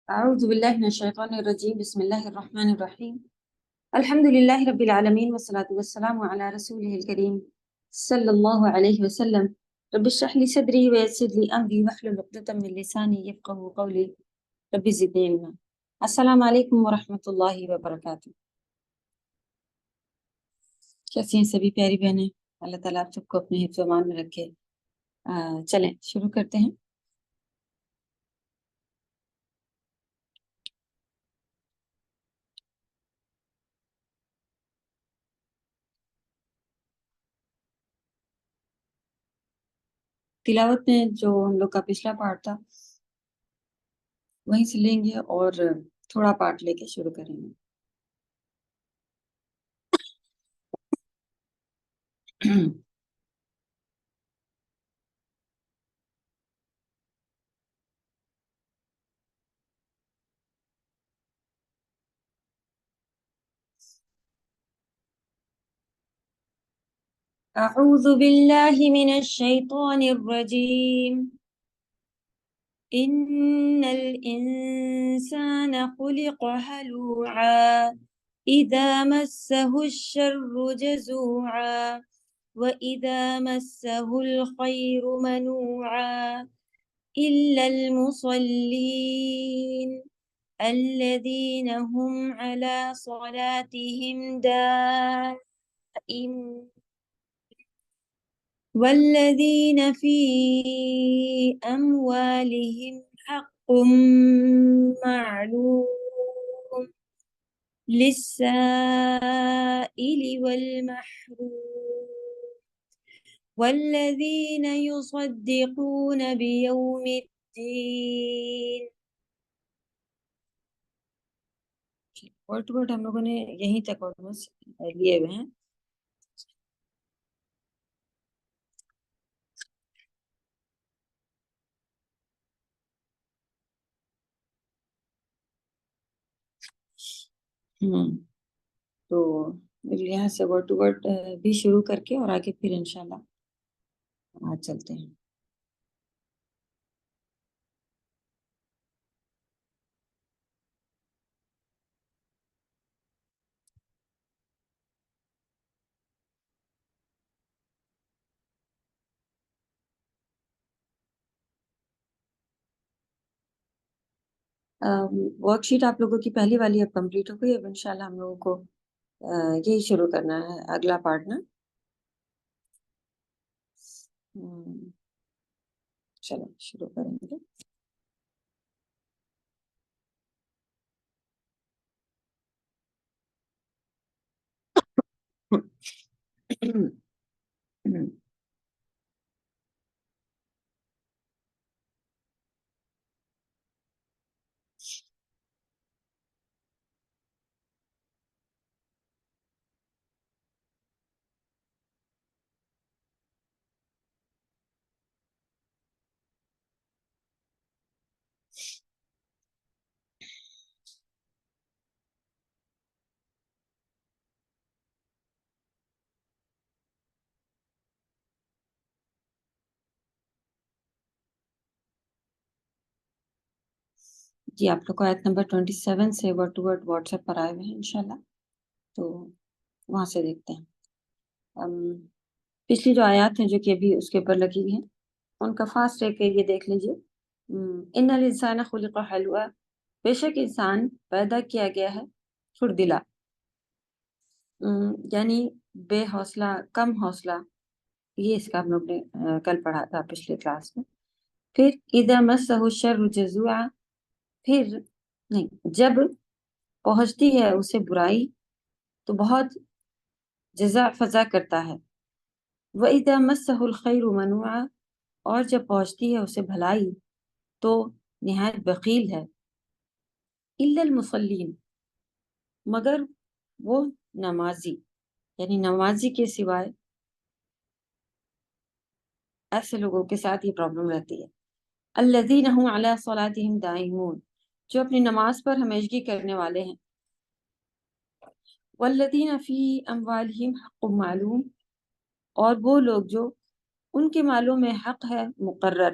أعوذ بالله من الشيطان الرجيم بسم الله الرحمن الرحيم الحمد لله رب العالمين والصلاة والسلام على رسوله الكريم صلى الله عليه وسلم رب اشرح لي صدري ويسر لي أمري واحلل عقدة من لساني يفقهوا قولي رب زدني علما. السلام علیکم ورحمۃ اللہ وبرکاتہ. کیسی ہیں سبھی پیاری بہنیں؟ اللہ تعالیٰ آپ سب کو اپنے حفظ و امان میں رکھے. چلیں شروع کرتے ہیں. تلاوت میں جو ہم لوگ کا پچھلا پارٹ تھا وہیں سے لیں گے اور تھوڑا پارٹ لے کے شروع کریں گے. أعوذ بالله من الشيطان الرجيم. إن الإنسان خلق هلوعا إذا مسه الشر جزوعا وإذا مسه الخير منوعا إلا المصلين الذين هم على صلاتهم دائمون والذين في أموالهم حق معلوم للسائل والمحروم والذين يصدقون بيوم الدين. ورڈ ٹو ورڈ ہم لوگوں نے یہیں تک لیے ہوئے ہیں. تو یہاں سے ورڈ ٹو ورڈ بھی شروع کر کے اور آگے پھر انشاءاللہ آج چلتے ہیں. ورک شیٹ آپ لوگوں کی پہلی والی اب کمپلیٹ ہو گئی. اب انشاءاللہ ہم لوگوں کو یہی شروع کرنا ہے اگلا پارٹ نا. چلو شروع کریں گے. جی آپ لوگ کو آیت نمبر 27 سے word to word WhatsApp پر آئے ہوئے ہیں انشاءاللہ. تو وہاں سے دیکھتے ہیں. پچھلی جو آیات ہیں جو کہ ابھی اس کے اوپر لگی ہوئی ہیں ان کا فاسٹ ہے کہ یہ دیکھ لیجیے. ان الانسان خلق حلوا، بے شک انسان پیدا کیا گیا ہے چھڑدلا، یعنی بے حوصلہ، کم حوصلہ. یہ اس کا ہم لوگ نے کل پڑھا تھا پچھلے کلاس میں. پھر اذا مسہ الشر جزوعا، پھر نہیں، جب پہنچتی ہے اسے برائی تو بہت جزا فضا کرتا ہے. وَإِذَا مَسَّهُ الْخَيْرُ مَنُوعًا، اور جب پہنچتی ہے اسے بھلائی تو نہایت بخیل ہے. إِلَّا الْمُصَلِّينَ، مگر وہ نمازی، یعنی نمازی کے سوائے ایسے لوگوں کے ساتھ یہ پرابلم رہتی ہے. الَّذِينَ هُمْ عَلَىٰ صَلَاتِهِمْ دَائِمُونَ، جو اپنی نماز پر ہمیشگی کرنے والے ہیں. وَالَّذِينَ فِي أَمْوَالِهِمْ حَقٌّ مَّعْلُومٌ، اور وہ لوگ جو ان کے مالوں میں حق ہے مقرر.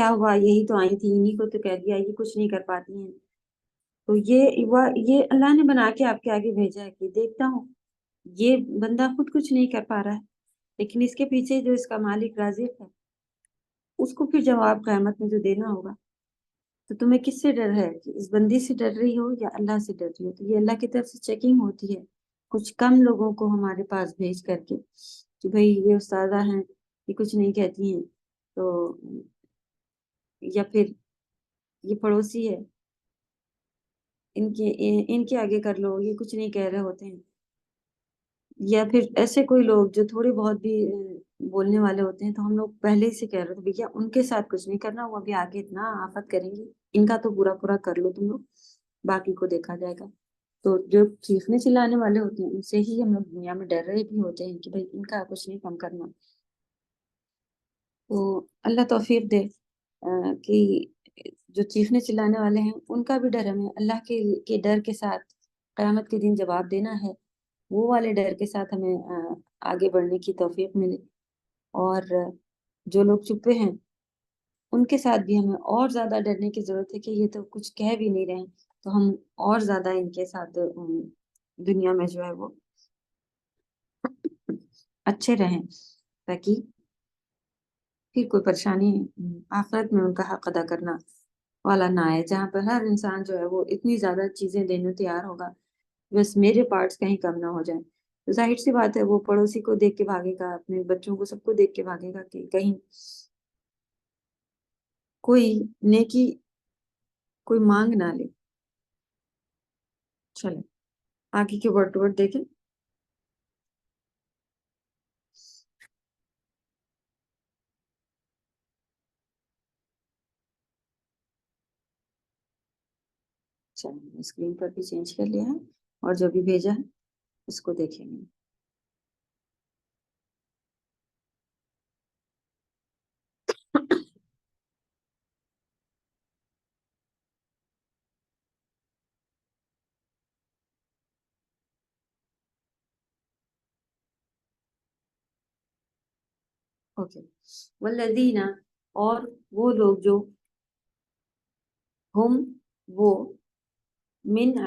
کیا ہوا، یہی تو آئی تھی، انہیں کو تو کہہ دیا، یہ کچھ نہیں کر پاتی ہیں. تو یہ اللہ نے بنا کے آپ کے آگے بھیجا ہے کہ دیکھتا ہوں یہ بندہ خود کچھ نہیں کر پا رہا ہے، لیکن اس کے پیچھے جو اس کا مالک رازق ہے اس کو پھر جواب قیامت میں جو دینا ہوگا. تو تمہیں کس سے ڈر ہے، کہ اس بندی سے ڈر رہی ہو یا اللہ سے ڈر رہی ہو؟ تو یہ اللہ کی طرف سے چیکنگ ہوتی ہے کچھ کم لوگوں کو ہمارے پاس بھیج کر کے کہ بھئی یہ استادہ ہیں، یہ کچھ نہیں کہتی ہیں، تو یا پھر یہ پڑوسی ہے، ان کے آگے کر لو، یہ کچھ نہیں کہہ رہے ہوتے ہیں. یا پھر ایسے کوئی لوگ جو تھوڑے بہت بھی بولنے والے ہوتے ہیں، تو ہم لوگ پہلے ہی سے کہہ رہے تھے بھیا ان کے ساتھ کچھ نہیں کرنا، وہ ابھی آگے اتنا آفت کریں گی، ان کا تو پورا پورا کر لو تم لوگ، باقی کو دیکھا جائے گا. تو جو چیخنے چلانے والے ہوتے ہیں ان سے ہی ہم لوگ دنیا میں ڈر رہے بھی ہوتے ہیں کہ بھائی ان کا کچھ نہیں کم کرنا. تو اللہ توفیق دے کہ جو چیخنے چلانے والے ہیں ان کا بھی ڈر ہمیں اللہ کے ڈر کے ساتھ قیامت کے دن جواب دینا ہے، وہ والے ڈر کے ساتھ ہمیں آگے بڑھنے کی توفیق ملے. اور جو لوگ چپے ہیں ان کے ساتھ بھی ہمیں اور زیادہ ڈرنے کی ضرورت ہے کہ یہ تو کچھ کہہ بھی نہیں رہے ہیں، تو ہم اور زیادہ ان کے ساتھ دنیا میں جو ہے وہ اچھے رہیں، تاکہ پھر کوئی پریشانی آخرت میں ان کا حق ادا کرنا والا نہ آئے، جہاں پر ہر انسان جو ہے وہ اتنی زیادہ چیزیں دینے تیار ہوگا بس میرے پارٹس کہیں کم نہ ہو جائیں. تو ظاہر سی بات ہے وہ پڑوسی کو دیکھ کے بھاگے گا، اپنے بچوں کو سب کو دیکھ کے بھاگے گا کہ کہیں کوئی نیکی کوئی مانگ نہ لے. چلیں آگے کے ورڈ ٹو ورڈ دیکھیں. چلیں اسکرین پر بھی چینج کر لیا ہے اور جو بھی بھیجا ہے اس کو دیکھیں گے. اوکے. والذین، اور وہ لوگ جو ہم وہ من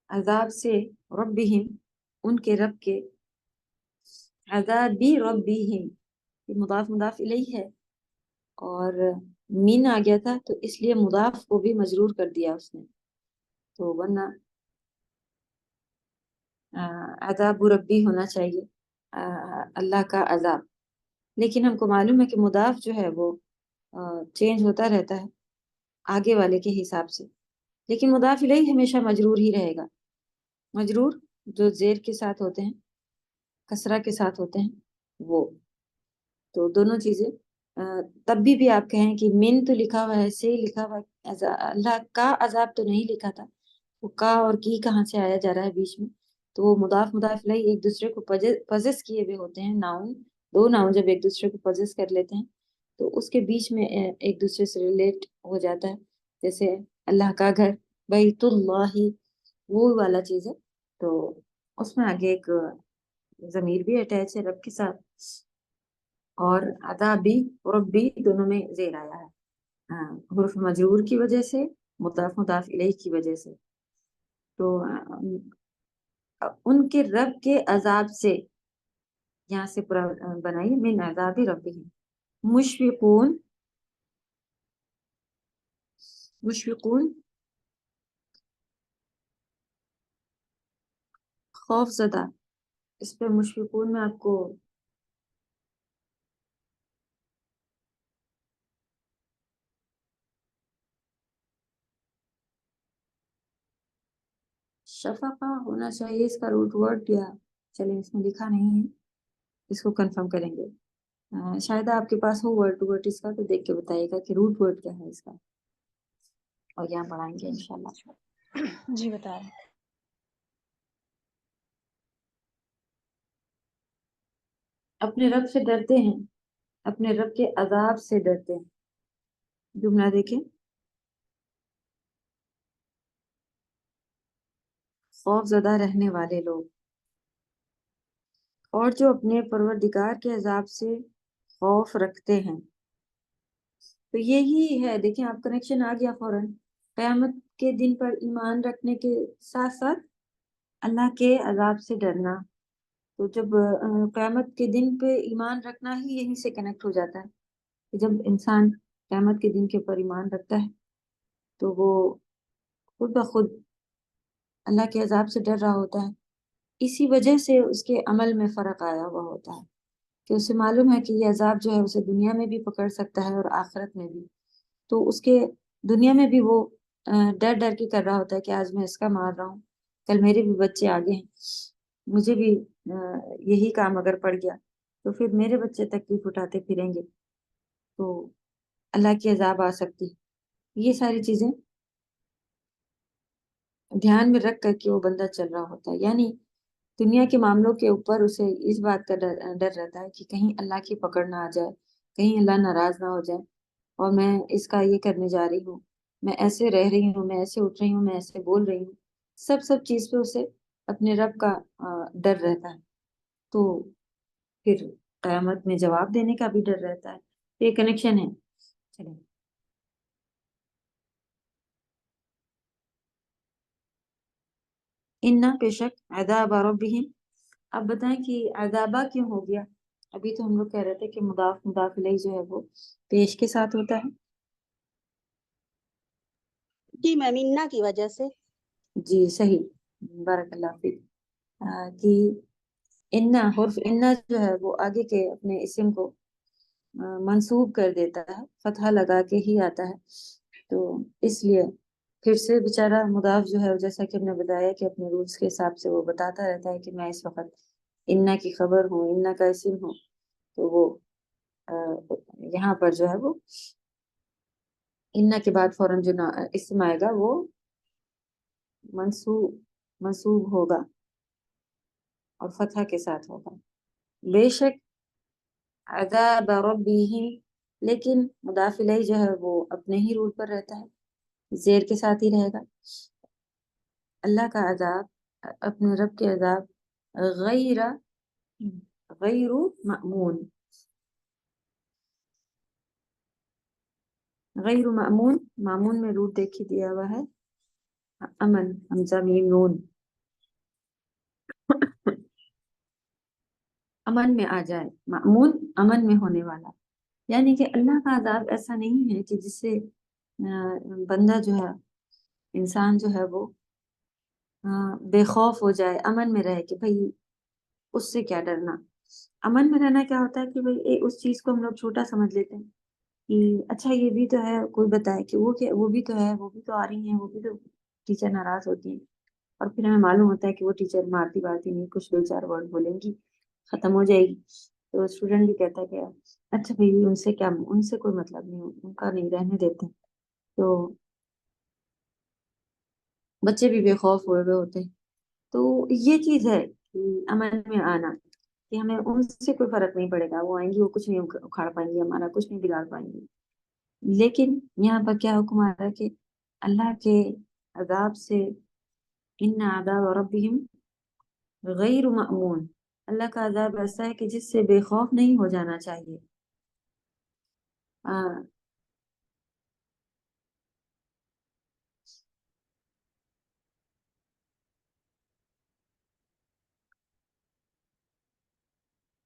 عذاب سے ربہم ان کے رب کے، عذابی ربہم یہ مضاف مضاف الیہ ہے اور من آ گیا تھا تو اس لیے مضاف کو بھی مجرور کر دیا اس نے، تو ورنہ عذاب ربی ہونا چاہیے اللہ کا عذاب. لیکن ہم کو معلوم ہے کہ مضاف جو ہے وہ چینج ہوتا رہتا ہے آگے والے کے حساب سے، لیکن مضاف الیہ ہمیشہ مجرور ہی رہے گا. مجرور جو زیر کے ساتھ ہوتے ہیں، کسرہ کے ساتھ ہوتے ہیں وہ، تو دونوں چیزیں تب بھی آپ کہیں کہ من تو لکھا ہوا ہے، سے لکھا ہوا ہے، اللہ کا عذاب تو نہیں لکھا تھا، وہ کا اور کی کہاں سے آیا جا رہا ہے بیچ میں؟ تو وہ مضاف مضاف الیہ ایک دوسرے کو پزس کیے ہوئے ہوتے ہیں. ناؤن دو ناؤن جب ایک دوسرے کو پزس کر لیتے ہیں تو اس کے بیچ میں ایک دوسرے سے ریلیٹ ہو جاتا ہے. جیسے اللہ کا گھر بیت اللہ، وہ والا چیز ہے، تو اس میں آگے ایک ضمیر بھی اٹیچ ہے رب کے ساتھ، اور عذابی ربی دونوں میں زیر آیا ہے حرف مجرور کی وجہ سے، مضاف مضاف الیہ کی وجہ سے. تو ان کے رب کے عذاب سے یہاں سے پورا بنائیے، من عذاب ربہم مشفقون. مشفقون خوف زدہ، اس پہ مشفقون میں آپ کو شفقہ ہونا چاہیے اس کا روٹ ورڈ، یا چلیں اس میں لکھا نہیں ہے، اس کو کنفرم کریں گے. شاید آپ کے پاس ہو ورڈ ٹو ورڈ اس کا، تو دیکھ کے بتائیے گا کہ روٹ ورڈ کیا ہے اس کا، اور یہاں پڑھائیں گے انشاءاللہ. جی بتا رہے. اپنے رب سے ڈرتے ہیں، اپنے رب کے عذاب سے ڈرتے ہیں. جملہ دیکھیں، خوف زدہ رہنے والے لوگ، اور جو اپنے پروردگار کے عذاب سے خوف رکھتے ہیں. تو یہی ہے، دیکھیں آپ کنیکشن آ گیا فوراً، قیامت کے دن پر ایمان رکھنے کے ساتھ ساتھ اللہ کے عذاب سے ڈرنا۔ تو جب قیامت کے دن پہ ایمان رکھنا ہی یہیں سے کنیکٹ ہو جاتا ہے کہ جب انسان قیامت کے دن کے اوپر ایمان رکھتا ہے تو وہ خود بخود اللہ کے عذاب سے ڈر رہا ہوتا ہے۔ اسی وجہ سے اس کے عمل میں فرق آیا ہوا ہوتا ہے کہ اسے معلوم ہے کہ یہ عذاب جو ہے اسے دنیا میں بھی پکڑ سکتا ہے اور آخرت میں بھی۔ تو اس کے دنیا میں بھی وہ ڈر ڈر کے کر رہا ہوتا ہے کہ آج میں اس کا مار رہا ہوں، کل میرے بھی بچے آگے ہیں، مجھے بھی یہی کام اگر پڑ گیا تو پھر میرے بچے تکلیف اٹھاتے پھریں گے، تو اللہ کی عذاب آ سکتی۔ یہ ساری چیزیں دھیان میں رکھ کر کے وہ بندہ چل رہا ہوتا ہے، یعنی دنیا کے معاملوں کے اوپر اسے اس بات کا ڈر رہتا ہے کہ کہیں اللہ کی پکڑ نہ آ جائے، کہیں اللہ ناراض نہ ہو جائے، اور میں اس کا یہ کرنے جا رہی ہوں، میں ایسے رہ رہی ہوں، میں ایسے اٹھ رہی ہوں، میں ایسے بول رہی ہوں، سب چیز پہ اسے اپنے رب کا ڈر رہتا ہے۔ تو پھر قیامت میں جواب دینے کا بھی ڈر رہتا ہے، یہ کنیکشن ہے۔ چلیں، انا بے شک عذاب ربہم، اب بتائیں کہ عذابہ کیوں ہو گیا؟ ابھی تو ہم لوگ کہہ رہے تھے کہ مضاف مضاف الیہ جو ہے وہ پیش کے ساتھ ہوتا ہے۔ جی میم، انا کی وجہ سے۔ جی صحیح، بارک اللہ فیک۔ کہ انا، حرف انا جو ہے وہ آگے کے اپنے اسم کو منسوب کر دیتا ہے، فتحہ لگا کے ہی آتا ہے، تو اس لیے پھر سے بیچارہ مضاف جو ہے جیسا کہ ہم نے بتایا کہ اپنے رولز کے حساب سے وہ بتاتا رہتا ہے کہ میں اس وقت انا کی خبر ہوں، انا کا اسم ہوں، تو وہ یہاں پر جو ہے وہ انا کے بعد فوراً جو اسم آئے گا وہ منصوب ہوگا اور فتحہ کے ساتھ ہوگا۔ بے شک عذاب ربہم، لیکن مضاف الیہ جو ہے وہ اپنے ہی رول پر رہتا ہے، زیر کے ساتھ ہی رہے گا۔ اللہ کا عذاب، اپنے رب کے عذاب، غیر غیر مأمون، غیر مأمون، معمون میں روٹ دیکھی دیا ہوا ہے امن، حمزہ میم نون، امن میں آ جائے، مأمون امن میں ہونے والا، یعنی کہ اللہ کا عذاب ایسا نہیں ہے کہ جس سے بندہ جو ہے، انسان جو ہے وہ بے خوف ہو جائے، امن میں رہے کہ بھئی اس سے کیا ڈرنا۔ امن میں رہنا کیا ہوتا ہے کہ بھئی اس چیز کو ہم لوگ چھوٹا سمجھ لیتے ہیں کہ اچھا یہ بھی تو ہے، کوئی بتائے کہ وہ بھی تو ہے، وہ بھی تو آ رہی ہیں، وہ بھی تو ٹیچر ناراض ہوتی ہیں، اور پھر ہمیں معلوم ہوتا ہے کہ وہ ٹیچر مارتی بارتی نہیں، کچھ دو چار ورڈ بولیں گی، ختم ہو جائے گی، تو اسٹوڈنٹ بھی کہتا ہے کہ اچھا بھائی ان سے کیا، ان سے کوئی مطلب نہیں، ان کا نہیں، رہنے دیتے ہیں۔ تو بچے بھی بے خوف ہوئے ہوئے ہوتے ہیں۔ تو یہ چیز ہے کہ امن میں آنا، کہ ہمیں ان سے کوئی فرق نہیں پڑے گا، وہ آئیں گی، وہ کچھ نہیں اکھاڑ پائیں گی، ہمارا کچھ نہیں بگاڑ پائیں گی۔ لیکن یہاں پر کیا حکم آ رہا ہے کہ اللہ کے عذاب سے، ان عذاب ربہم غیر مأمون، اللہ کا عذاب ایسا ہے کہ جس سے بے خوف نہیں ہو جانا چاہیے۔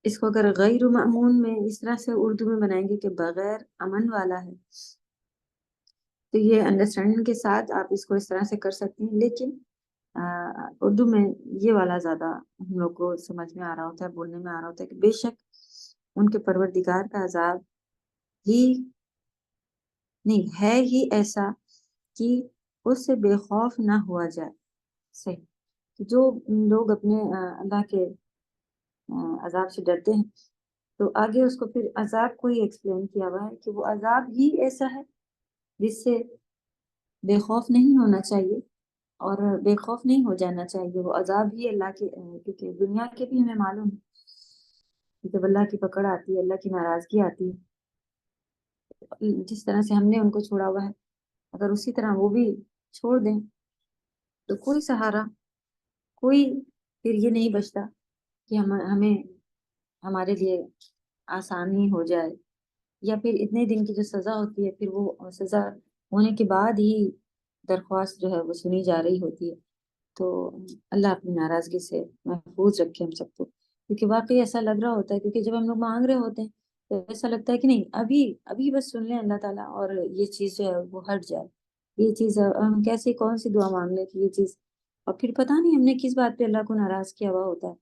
اس کو اگر غیر مأمون میں اس طرح سے اردو میں بنائیں گے کہ بغیر امن والا ہے، تو یہ انڈرسٹینڈنگ کے ساتھ آپ اس کو اس طرح سے کر سکتے ہیں، لیکن اردو میں یہ والا زیادہ ہم لوگ کو سمجھ میں آ رہا ہوتا ہے، بولنے میں آ رہا ہوتا ہے کہ بے شک ان کے پروردگار کا عذاب ہی نہیں ہے ہی ایسا کہ اس سے بے خوف نہ ہوا جائے۔ صحیح، جو لوگ اپنے اللہ کے عذاب سے ڈرتے ہیں، تو آگے اس کو پھر عذاب کو ہی ایکسپلین کیا ہوا ہے کہ وہ عذاب ہی ایسا ہے جس سے بے خوف نہیں ہونا چاہیے اور بے خوف نہیں ہو جانا چاہیے۔ وہ عذاب ہی اللہ کے، کیونکہ دنیا کے بھی ہمیں معلوم ہے کہ جب اللہ کی پکڑ آتی ہے، اللہ کی ناراضگی آتی ہے، جس طرح سے ہم نے ان کو چھوڑا ہوا ہے، اگر اسی طرح وہ بھی چھوڑ دیں تو کوئی سہارا، کوئی پھر یہ نہیں بچتا کہ ہمیں ہمارے لیے آسانی ہو جائے یا پھر اتنے دن کی جو سزا ہوتی ہے پھر وہ سزا ہونے کے بعد ہی درخواست جو ہے وہ سنی جا رہی ہوتی ہے. تو اللہ اپنی ناراضگی سے محفوظ رکھے ہم سب کو، کیونکہ واقعی ایسا لگ رہا ہوتا ہے، کیونکہ جب ہم لوگ مانگ رہے ہوتے ہیں تو ایسا لگتا ہے کہ نہیں ابھی ابھی بس سن لیں اللہ تعالیٰ اور یہ چیز جو ہے وہ ہٹ جائے. یہ چیز ہم کیسے کون سی دعا مانگ لیں کہ یہ چیز، اور پھر پتہ نہیں ہم نے کس بات پہ اللہ کو ناراض کیا ہوا ہوتا ہے.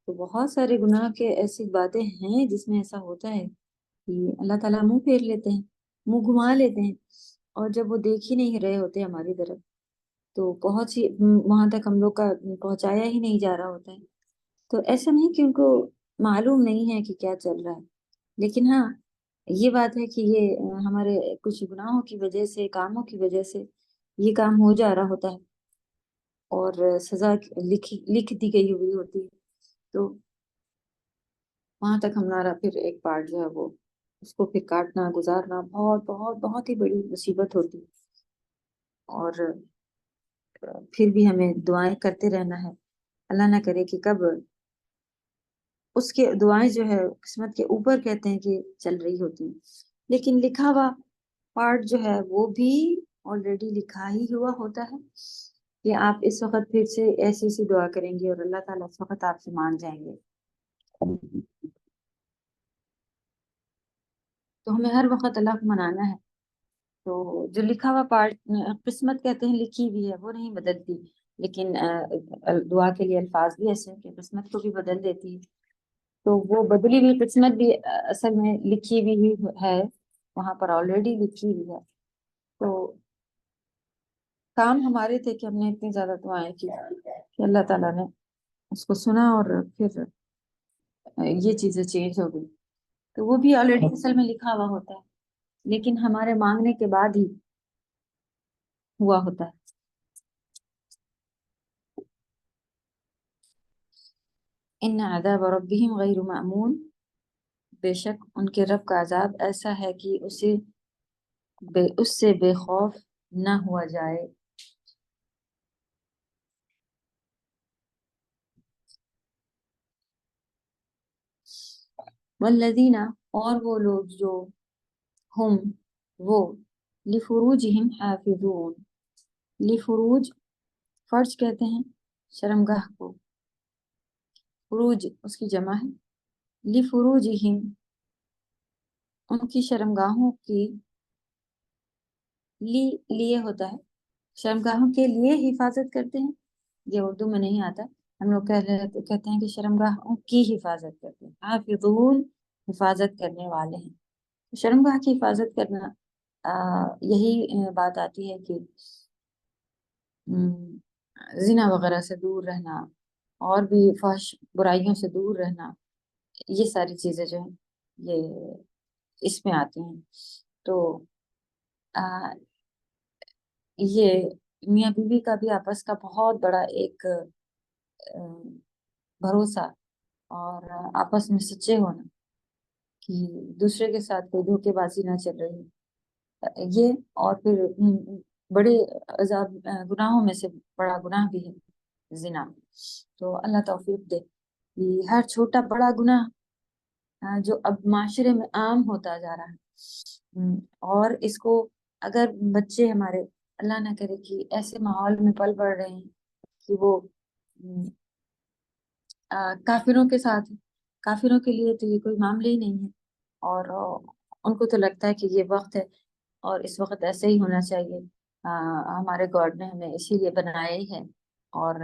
تو بہت سارے گناہ کے ایسی باتیں ہیں جس میں ایسا ہوتا ہے کہ اللہ تعالیٰ منہ پھیر لیتے ہیں، منہ گھما لیتے ہیں، اور جب وہ دیکھ ہی نہیں رہے ہوتے ہماری طرف تو بہت سی وہاں تک ہم لوگ کا پہنچایا ہی نہیں جا رہا ہوتا ہے. تو ایسا نہیں کہ ان کو معلوم نہیں ہے کہ کیا چل رہا ہے، لیکن ہاں یہ بات ہے کہ یہ ہمارے کچھ گناہوں کی وجہ سے، کاموں کی وجہ سے یہ کام ہو جا رہا ہوتا ہے اور سزا لکھ دی گئی ہوئی ہوتی ہے. تو وہاں تک ہمارا پھر ایک پارٹ جو ہے وہ اس کو پھر کاٹنا گزارنا بہت بہت بہت ہی بڑی مصیبت ہوتی ہے. اور پھر بھی ہمیں دعائیں کرتے رہنا ہے. اللہ نہ کرے کہ کب اس کے دعائیں جو ہے قسمت کے اوپر کہتے ہیں کہ چل رہی ہوتی ہیں، لیکن لکھا ہوا پارٹ جو ہے وہ بھی آلریڈی لکھا ہی ہوا ہوتا ہے کہ آپ اس وقت پھر سے ایسی ایسی دعا کریں گے اور اللہ تعالیٰ اس وقت آپ سے مان جائیں گے. تو ہمیں ہر وقت اللہ کو منانا ہے. تو جو لکھا ہوا پارٹ قسمت کہتے ہیں لکھی ہوئی ہے وہ نہیں بدلتی، لیکن دعا کے لیے الفاظ بھی ایسے ہیں کہ قسمت کو بھی بدل دیتی ہے. تو وہ بدلی ہوئی قسمت بھی اصل میں لکھی ہوئی ہے، وہاں پر آلریڈی لکھی ہوئی ہے. تو کام ہمارے تھے کہ ہم نے اتنی زیادہ دعائیں کی کہ اللہ تعالیٰ نے اس کو سنا اور پھر یہ چیزیں چینج ہو گئی. تو وہ بھی آلریڈی اصل میں لکھا ہوا ہوتا ہے، لیکن ہمارے مانگنے کے بعد ہی ہوا ہوتا ہے. ان عذاب ربهم غیر مأمون، بے شک ان کے رب کا عذاب ایسا ہے کہ اس سے بے خوف نہ ہوا جائے. والذین، اور وہ لوگ جو ہم وہ لفروجہم حافظون، لفروج فرج کہتے ہیں شرمگاہ کو، فروج اس کی جمع ہے. لفروجہم ان کی شرمگاہوں کی، لیے ہوتا ہے شرمگاہوں کے لیے حفاظت کرتے ہیں. یہ اردو میں نہیں آتا، ہم لوگ کہتے ہیں کہ شرمگاہوں کی حفاظت کرتے ہیں. حافظون حفاظت کرنے والے ہیں. شرمگاہ کی حفاظت کرنا یہی بات آتی ہے کہ زنا وغیرہ سے دور رہنا اور بھی فحش برائیوں سے دور رہنا، یہ ساری چیزیں جو ہیں یہ اس میں آتی ہیں. تو یہ میاں بیوی کا بھی آپس کا بہت بڑا ایک بھروسہ اور آپس میں سچے ہونا کہ دوسرے کے ساتھ کوئی دھوکے بازی نہ چل رہی، یہ اور پھر بڑے عذاب گناہوں میں سے بڑا گناہ بھی ہے زنا. تو اللہ توفیق دے کہ ہر چھوٹا بڑا گناہ جو اب معاشرے میں عام ہوتا جا رہا ہے، اور اس کو اگر بچے ہمارے اللہ نہ کرے کہ ایسے ماحول میں پل بڑھ رہے ہیں کہ وہ کافروں کے ساتھ، کافروں کے لیے تو یہ کوئی معاملہ ہی نہیں ہے، اور ان کو تو لگتا ہے کہ یہ وقت ہے اور اس وقت ایسے ہی ہونا چاہیے. ہمارے گاڈ نے ہمیں اسی لیے بنایا ہی ہے، اور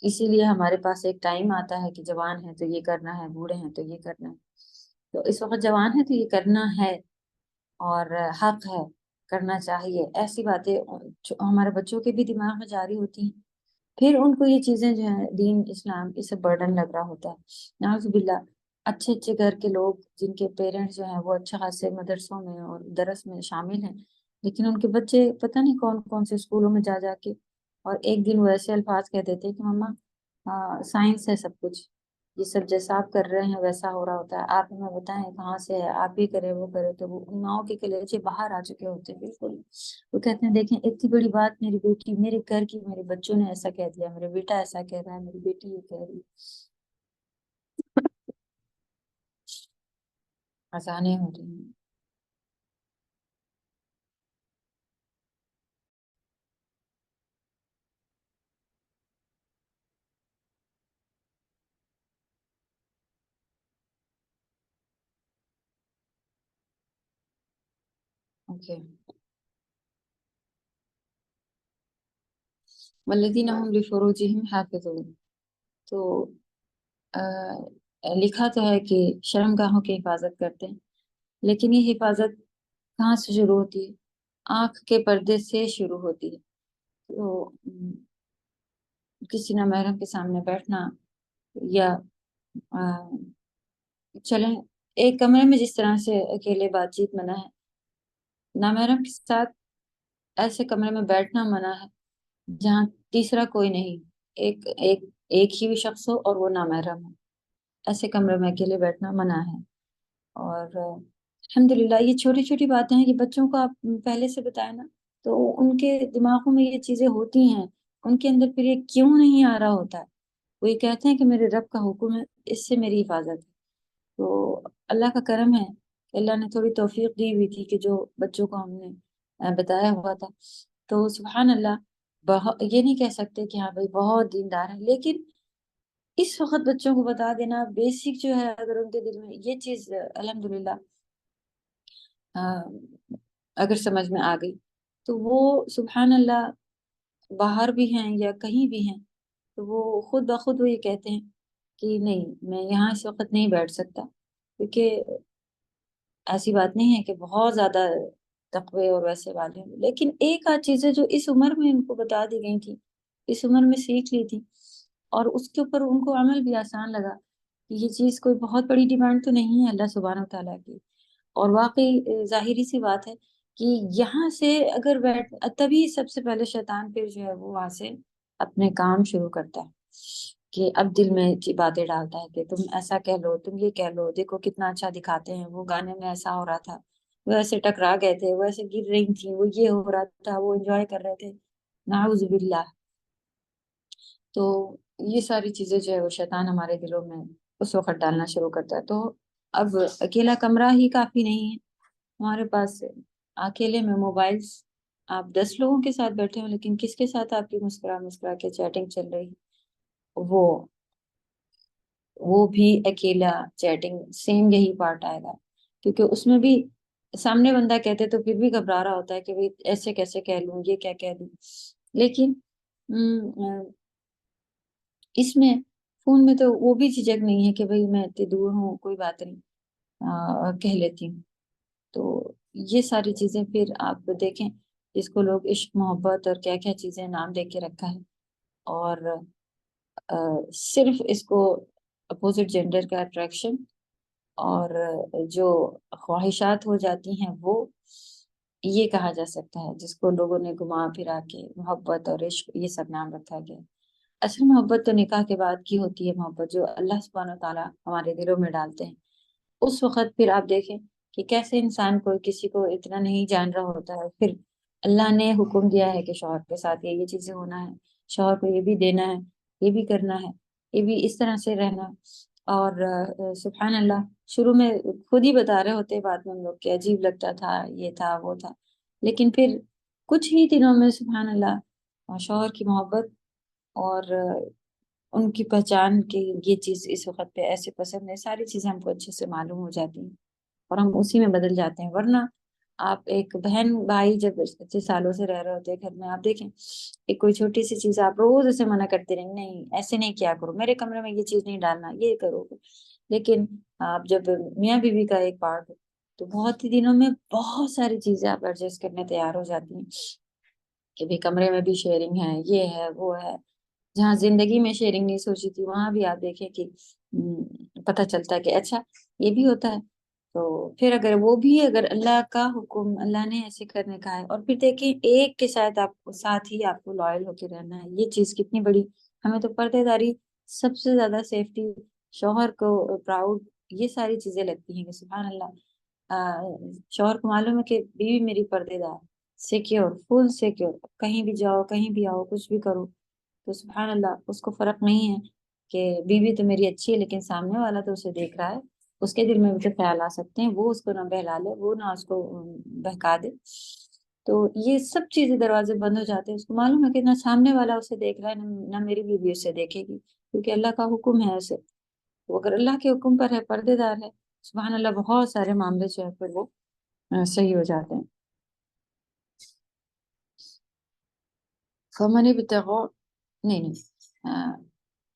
اسی لیے ہمارے پاس ایک ٹائم آتا ہے کہ جوان ہے تو یہ کرنا ہے، بوڑھے ہیں تو یہ کرنا ہے. تو اس وقت جوان ہے تو یہ کرنا ہے اور حق ہے، کرنا چاہیے. ایسی باتیں ہمارے بچوں کے بھی دماغ میں جاری ہوتی ہیں، پھر ان کو یہ چیزیں جو ہیں دین اسلام اس سے برڈن لگ رہا ہوتا ہے. نعوذ باللہ. اچھے اچھے گھر کے لوگ جن کے پیرنٹس جو ہیں وہ اچھا خاصے مدرسوں میں اور درس میں شامل ہیں، لیکن ان کے بچے پتہ نہیں کون کون سے اسکولوں میں جا کے اور ایک دن وہ ایسے الفاظ کہہ دیتے کہ مما سائنس ہے سب کچھ، یہ سب جیسا آپ کر رہے ہیں ویسا ہو رہا ہوتا ہے، آپ ہمیں بتائیں کہاں سے ہے، آپ بھی کرے وہ کرے. تو وہ ماؤں کے کلیجے باہر آ چکے ہوتے ہیں بالکل. وہ کہتے ہیں دیکھیں اتنی بڑی بات میری بیٹی، میرے گھر کی میرے بچوں نے ایسا کہہ دیا، میرا بیٹا ایسا کہہ رہا ہے، میری بیٹی یہ کہہ رہی. آسانیں ہو رہی ہیں. اوکے. والذین هم لفروجہم حافظون. تو لکھا تو ہے کہ شرم گاہوں کی حفاظت کرتے ہیں، لیکن یہ حفاظت کہاں سے شروع ہوتی ہے؟ آنکھ کے پردے سے شروع ہوتی ہے. تو کسی نامحرم کے سامنے بیٹھنا، یا چلیں ایک کمرے میں جس طرح سے اکیلے بات چیت منع ہے، نامحرم کے ساتھ ایسے کمرے میں بیٹھنا منع ہے جہاں تیسرا کوئی نہیں، ایک ایک ایک ہی شخص ہو اور وہ نامحرم ہو. ایسے کمرے میں اکیلے بیٹھنا منع ہے. اور الحمدللہ یہ چھوٹی چھوٹی باتیں ہیں کہ بچوں کو آپ پہلے سے بتائیں نا تو ان کے دماغوں میں یہ چیزیں ہوتی ہیں، ان کے اندر پھر یہ کیوں نہیں آ رہا ہوتا ہے. وہ یہ کہتے ہیں کہ میرے رب کا حکم ہے، اس سے میری حفاظت ہے. تو اللہ کا کرم ہے کہ اللہ نے تھوڑی توفیق دی ہوئی تھی کہ جو بچوں کو ہم نے بتایا ہوا تھا. تو سبحان اللہ، یہ نہیں کہہ سکتے کہ ہاں بھائی بہت دیندار ہے، لیکن اس وقت بچوں کو بتا دینا بیسک جو ہے، اگر ان کے دل میں یہ چیز الحمدللہ اگر سمجھ میں آ گئی تو وہ سبحان اللہ باہر بھی ہیں یا کہیں بھی ہیں تو وہ خود بخود وہ یہ کہتے ہیں کہ نہیں میں یہاں اس وقت نہیں بیٹھ سکتا، کیونکہ ایسی بات نہیں ہے کہ بہت زیادہ تقوی اور ویسے والے ہیں، لیکن ایک آدھ چیزیں جو اس عمر میں ان کو بتا دی گئی تھی، اس عمر میں سیکھ لی تھی، اور اس کے اوپر ان کو عمل بھی آسان لگا کہ یہ چیز کوئی بہت بڑی ڈیمانڈ تو نہیں ہے اللہ سبحانہ وتعالیٰ کی. اور واقعی ظاہری سی بات ہے کہ یہاں سے اگر بیٹھ تبھی سب سے پہلے شیطان پھر جو ہے وہ وہاں سے اپنے کام شروع کرتا ہے کہ اب دل میں باتیں ڈالتا ہے کہ تم ایسا کہہ لو، تم یہ کہہ لو، دیکھو کتنا اچھا دکھاتے ہیں، وہ گانے میں ایسا ہو رہا تھا، وہ ایسے ٹکرا گئے تھے، وہ ایسے گر رہی تھیں، وہ یہ ہو رہا تھا، وہ انجوائے کر رہے تھے. نعوذ باللہ. تو یہ ساری چیزیں جو ہے وہ شیطان ہمارے دلوں میں اس وقت ڈالنا شروع کرتا ہے. تو اب اکیلا کمرہ ہی کافی نہیں ہے ہمارے پاس، اکیلے میں موبائلس، آپ 10 لوگوں کے ساتھ بیٹھے ہوں لیکن کس کے ساتھ آپ کی مسکرا مسکرا کے چیٹنگ چل رہی، وہ بھی اکیلا چیٹنگ سیم یہی پارٹ آئے گا، کیونکہ اس میں بھی سامنے بندہ کہتے تو پھر بھی گھبرا رہا ہوتا ہے کہ بھئی ایسے کیسے کہہ لوں، یہ کیا کہہ دوں. لیکن اس میں فون میں تو وہ بھی جھجک نہیں ہے کہ بھئی میں اتنی دور ہوں، کوئی بات نہیں کہہ لیتی ہوں. تو یہ ساری چیزیں پھر آپ دیکھیں جس کو لوگ عشق محبت اور کیا کیا چیزیں نام دے کے رکھا ہے، اور صرف اس کو اپوزٹ جینڈر کا اٹریکشن اور جو خواہشات ہو جاتی ہیں وہ یہ کہا جا سکتا ہے، جس کو لوگوں نے گھما پھرا کے محبت اور عشق یہ سب نام رکھا گیا. اصل محبت تو نکاح کے بعد کی ہوتی ہے، محبت جو اللہ سبحانہ وتعالیٰ ہمارے دلوں میں ڈالتے ہیں. اس وقت پھر آپ دیکھیں کہ کیسے انسان کو کسی کو اتنا نہیں جان رہا ہوتا ہے، پھر اللہ نے حکم دیا ہے کہ شوہر کے ساتھ یہ چیزیں ہونا ہے، شوہر کو یہ بھی دینا ہے، یہ بھی کرنا ہے، یہ بھی اس طرح سے رہنا ہے. اور سبحان اللہ شروع میں خود ہی بتا رہے ہوتے، بعد میں ہم لوگ کہ عجیب لگتا تھا، یہ تھا وہ تھا، لیکن پھر کچھ ہی دنوں میں سبحان اللہ شوہر کی محبت اور ان کی پہچان کی یہ چیز اس وقت پہ ایسے پسند ہے، ساری چیزیں ہم کو اچھے سے معلوم ہو جاتی ہیں اور ہم اسی میں بدل جاتے ہیں. ورنہ آپ ایک بہن بھائی جب اتنے سالوں سے رہ رہے ہوتے ہیں گھر میں، آپ دیکھیں ایک کوئی چھوٹی سی چیز آپ روز اسے منع کرتے رہیں، نہیں ایسے نہیں کیا کرو، میرے کمرے میں یہ چیز نہیں ڈالنا، یہ کرو. لیکن آپ جب میاں بیوی کا ایک پارٹ ہو تو بہت ہی دنوں میں بہت ساری چیزیں آپ ایڈجسٹ کرنے تیار ہو جاتی ہیں کہ بھی کمرے میں بھی شیئرنگ ہے، یہ ہے وہ ہے. جہاں زندگی میں شیئرنگ نہیں سوچی تھی وہاں بھی آپ دیکھیں کہ پتہ چلتا ہے کہ اچھا یہ بھی ہوتا ہے. تو پھر اگر وہ بھی اگر اللہ کا حکم، اللہ نے ایسے کرنے کا ہے، اور پھر دیکھیں ایک کے ساتھ ہی آپ کو لائل ہو کے رہنا ہے، یہ چیز کتنی بڑی. ہمیں تو پردے داری سب سے زیادہ سیفٹی، شوہر کو پراؤڈ، یہ ساری چیزیں لگتی ہیں کہ سبحان اللہ شوہر کو معلوم ہے کہ بیوی میری پردے دار، سیکیور، فل سیکیور، کہیں بھی جاؤ کہیں بھی آؤ کچھ بھی کرو تو سبحان اللہ اس کو فرق نہیں ہے کہ بیوی تو میری اچھی ہے لیکن سامنے والا تو اسے دیکھ رہا ہے، اس کے دل میں بھی تو خیال آ سکتے ہیں، وہ اس کو نہ بہلا لے، وہ نہ اس کو بہکا دے. تو یہ سب چیزیں دروازے بند ہو جاتے ہیں. اس کو معلوم ہے کہ نہ سامنے والا اسے دیکھ رہا ہے نہ میری بیوی اسے دیکھے گی، کیونکہ اللہ کا حکم ہے اسے. وہ اگر اللہ کے حکم پر ہے، پردے دار ہے، سبحان اللہ بہت سارے معاملے جو ہے پھر وہ صحیح ہو جاتے ہیں. فمن ابتغى نہیں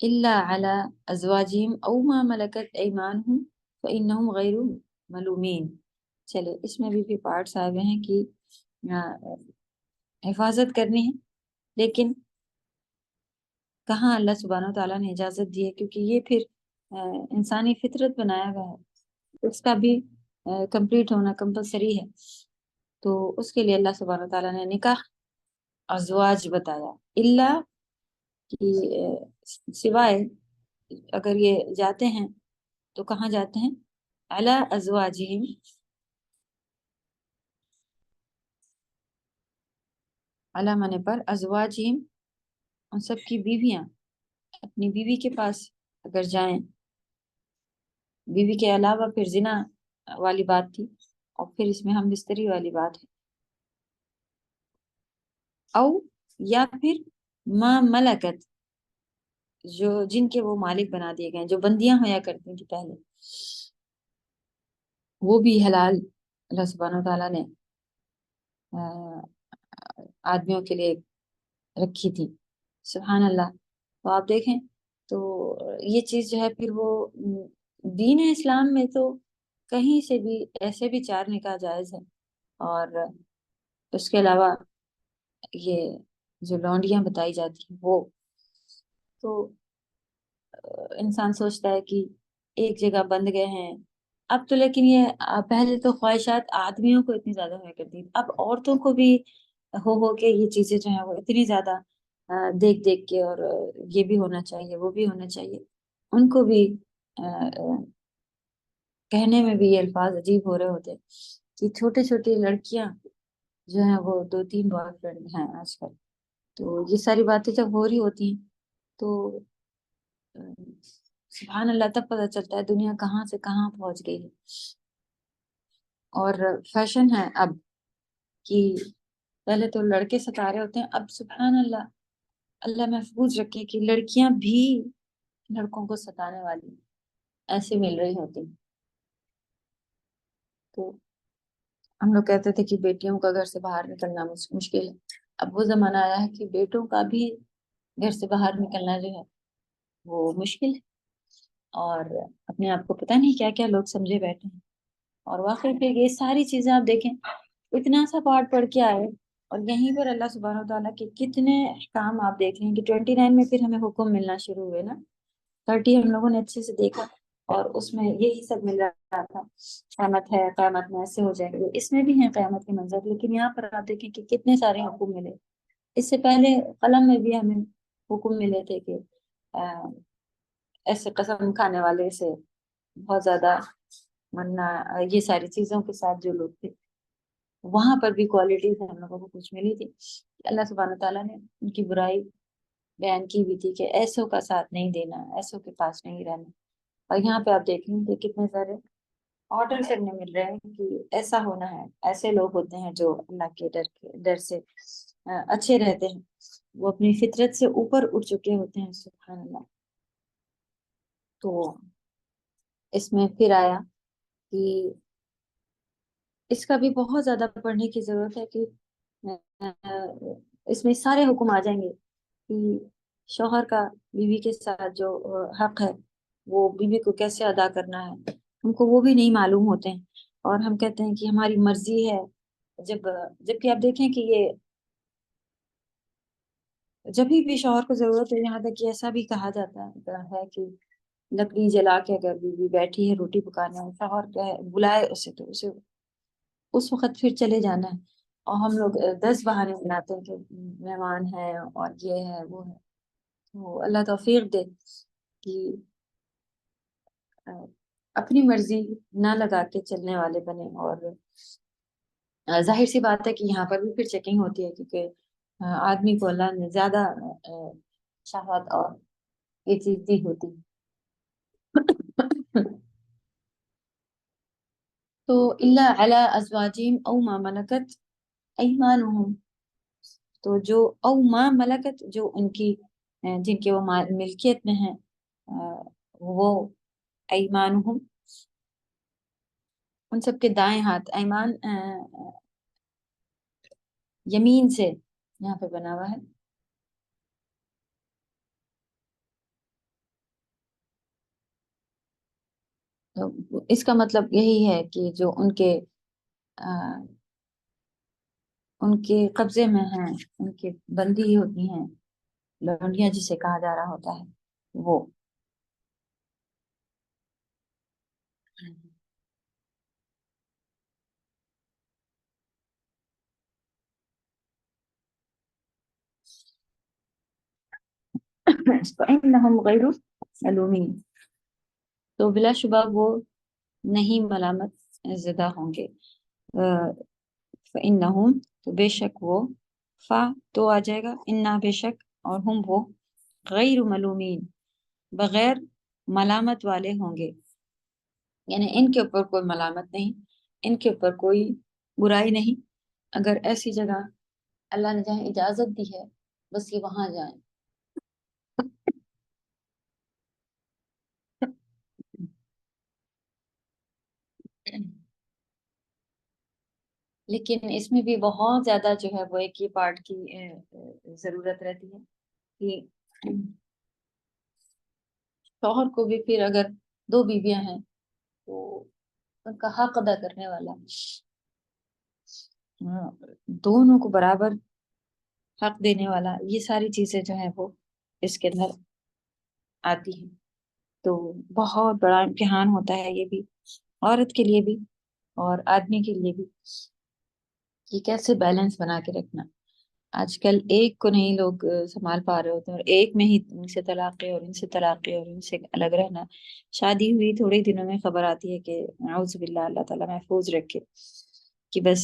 إلا على أزواجهم أو ما ملكت أيمانهم فإنهم غير ملومين. چلے اس میں بھی پارٹس آئے ہوئے ہیں کہ حفاظت کرنی ہے، لیکن کہاں اللہ سبحانہ و تعالیٰ نے اجازت دی ہے، کیونکہ یہ پھر انسانی فطرت بنایا گیا ہے، اس کا بھی کمپلیٹ ہونا کمپلسری ہے. تو اس کے لیے اللہ سبحانہ و تعالیٰ نے نکاح ازواج بتایا، اللہ کی سوائے اگر یہ جاتے ہیں تو کہاں جاتے ہیں؟ علی ازواجہم، علی مانے پر، ازواجہم ان سب کی بیویاں، اپنی بیوی کے پاس اگر جائیں، بیوی کے علاوہ پھر زنا والی بات تھی، اور پھر اس میں ہم بستری والی بات ہے، او یا پھر ما ملکت، جو جن کے وہ مالک بنا دیے گئے، جو بندیاں ہویا کرتی تھی پہلے، وہ بھی حلال اللہ سبحانہ و تعالیٰ نے آدمیوں کے لیے رکھی تھی. سبحان اللہ. تو آپ دیکھیں تو یہ چیز جو ہے پھر وہ دین اسلام میں تو کہیں سے بھی ایسے بھی 4 نکاح جائز ہے، اور اس کے علاوہ یہ جو لونڈیاں بتائی جاتی ہیں وہ تو انسان سوچتا ہے کہ ایک جگہ بند گئے ہیں. اب تو لیکن یہ پہلے تو خواہشات آدمیوں کو اتنی زیادہ ہوا کرتی، اب عورتوں کو بھی ہو کے یہ چیزیں جو ہیں وہ اتنی زیادہ دیکھ دیکھ کے، اور یہ بھی ہونا چاہیے وہ بھی ہونا چاہیے، ان کو بھی کہنے میں بھی یہ الفاظ عجیب ہو رہے ہوتے کہ چھوٹے چھوٹی لڑکیاں جو ہیں وہ 2-3 بوائے فرینڈ ہیں آج کل. تو یہ ساری باتیں جب ہو رہی ہوتی ہیں تو سبحان اللہ، تب پتہ چلتا ہے دنیا کہاں سے کہاں پہنچ گئی ہے. اور فیشن ہے اب کہ پہلے تو لڑکے ستارے ہوتے ہیں، اب سبحان اللہ، اللہ محفوظ رکھے کہ لڑکیاں بھی لڑکوں کو ستانے والی ایسے مل رہی ہوتی. تو ہم لوگ کہتے تھے کہ بیٹیوں کا گھر سے باہر نکلنا مشکل ہے، اب وہ زمانہ آیا ہے کہ بیٹوں کا بھی گھر سے باہر نکلنا جو ہے وہ مشکل ہے، اور اپنے آپ کو پتہ نہیں کیا کیا لوگ سمجھے بیٹھے ہیں. اور واقعی پھر یہ ساری چیزیں آپ دیکھیں، اتنا سا پارٹ پڑھ کے آئے، اور یہیں پر اللہ سبحانہ و تعالیٰ کے کتنے احکام آپ دیکھ لیں کہ 29 میں پھر ہمیں حکم ملنا شروع ہوئے نا. 30 ہم لوگوں نے اچھے سے دیکھا، اور اس میں یہی سب مل رہا تھا، قیامت ہے، قیامت میں ایسے ہو جائے گا، اس میں بھی ہیں قیامت کے منظر، لیکن یہاں پر آپ دیکھیں کہ کتنے سارے حکم ملے. اس سے پہلے قلم میں بھی ہمیں حکم ملے تھے کہ ایسے قسم کھانے والے سے بہت زیادہ مرنا، یہ ساری چیزوں کے ساتھ جو لوگ تھے، وہاں پر بھی کوالٹیز ہم لوگوں کو کچھ ملی تھی. اللہ سبحانہ تعالیٰ نے ان کی برائی بیان کی بھی تھی کہ ایسوں کا ساتھ نہیں دینا، ایسوں کے پاس نہیں رہنا. اور یہاں پہ آپ دیکھ لیں کہ کتنے سارے آرڈر کرنے مل رہے ہیں کہ ایسا ہونا ہے، ایسے لوگ ہوتے ہیں جو اللہ کے ڈر سے اچھے رہتے ہیں، وہ اپنی فطرت سے اوپر اٹھ چکے ہوتے ہیں. سبحان اللہ. تو اس میں پھر آیا کہ اس کا بھی بہت زیادہ پڑھنے کی ضرورت ہے کہ اس میں سارے حکم آ جائیں گے کہ شوہر کا بیوی کے ساتھ جو حق ہے وہ بیوی کو کیسے ادا کرنا ہے، ہم کو وہ بھی نہیں معلوم ہوتے ہیں، اور ہم کہتے ہیں کہ ہماری مرضی ہے، جبکہ آپ دیکھیں کہ یہ جب بھی شوہر کو ضرورت ہے، یہاں تک کہ ایسا بھی کہا جاتا ہے کہ لکڑی جلا کے اگر بیوی بیٹھی ہے روٹی پکانے، شوہر بلائے اسے تو اسے اس وقت پھر چلے جانا ہے. اور ہم لوگ 10 بہانے بناتے ہیں کہ مہمان ہے اور یہ ہے وہ ہے. تو اللہ توفیق دے کہ اپنی مرضی نہ لگا کے چلنے والے بنے. اور ظاہر سی بات ہے کہ یہاں پر بھی پھر چیکنگ ہوتی ہے، کیونکہ آدمی کو اللہ نے زیادہ شہوت اور یہ چیز دی ہوتی. تو اللہ علی ازواجہم او ما ملکت ایمانہم، تو جو او ما ملکت، جو ان کی جن کے وہ ملکیت میں ہیں، وہ ایمانہم، ان سب کے دائیں ہاتھ. ایمان یمین سے یہاں پہ بنا ہوا ہے، تو اس کا مطلب یہی ہے کہ جو ان کے قبضے میں ہیں، ان کی بندی ہوتی ہیں لونڈیاں جسے کہا جا رہا ہوتا ہے وہ. فإنهم غیر ملومین، تو بلا شبہ وہ نہیں ملامت زدہ ہوں گے. فإنهم، تو بے شک وہ، فا تو آ جائے گا، انا بے شک، اور ہم وہ، غیر ملومین بغیر ملامت والے ہوں گے. یعنی ان کے اوپر کوئی ملامت نہیں، ان کے اوپر کوئی برائی نہیں. اگر ایسی جگہ اللہ نے جہاں اجازت دی ہے بس یہ وہاں جائیں. لیکن اس میں بھی بہت زیادہ جو ہے وہ ایک ہی پارٹ کی ضرورت رہتی ہے کہ شوہر کو بھی پھر اگر دو بیویاں ہیں تو ان کا حق ادا کرنے والا، دونوں کو برابر حق دینے والا، یہ ساری چیزیں جو ہیں وہ اس کے اندر آتی ہیں. تو بہت بڑا امتحان ہوتا ہے یہ بھی، عورت کے لیے بھی اور آدمی کے لیے بھی، کہ کیسے بیلنس بنا کے رکھنا. آج کل ایک کو نہیں لوگ سنبھال پا رہے ہوتے ہیں، اور ایک میں ہی ان سے طلاقیں اور ان سے طلاقیں اور ان سے الگ رہنا. شادی ہوئی تھوڑے دنوں میں خبر آتی ہے کہ اعوذ باللہ، اللہ تعالیٰ محفوظ رکھے، کہ بس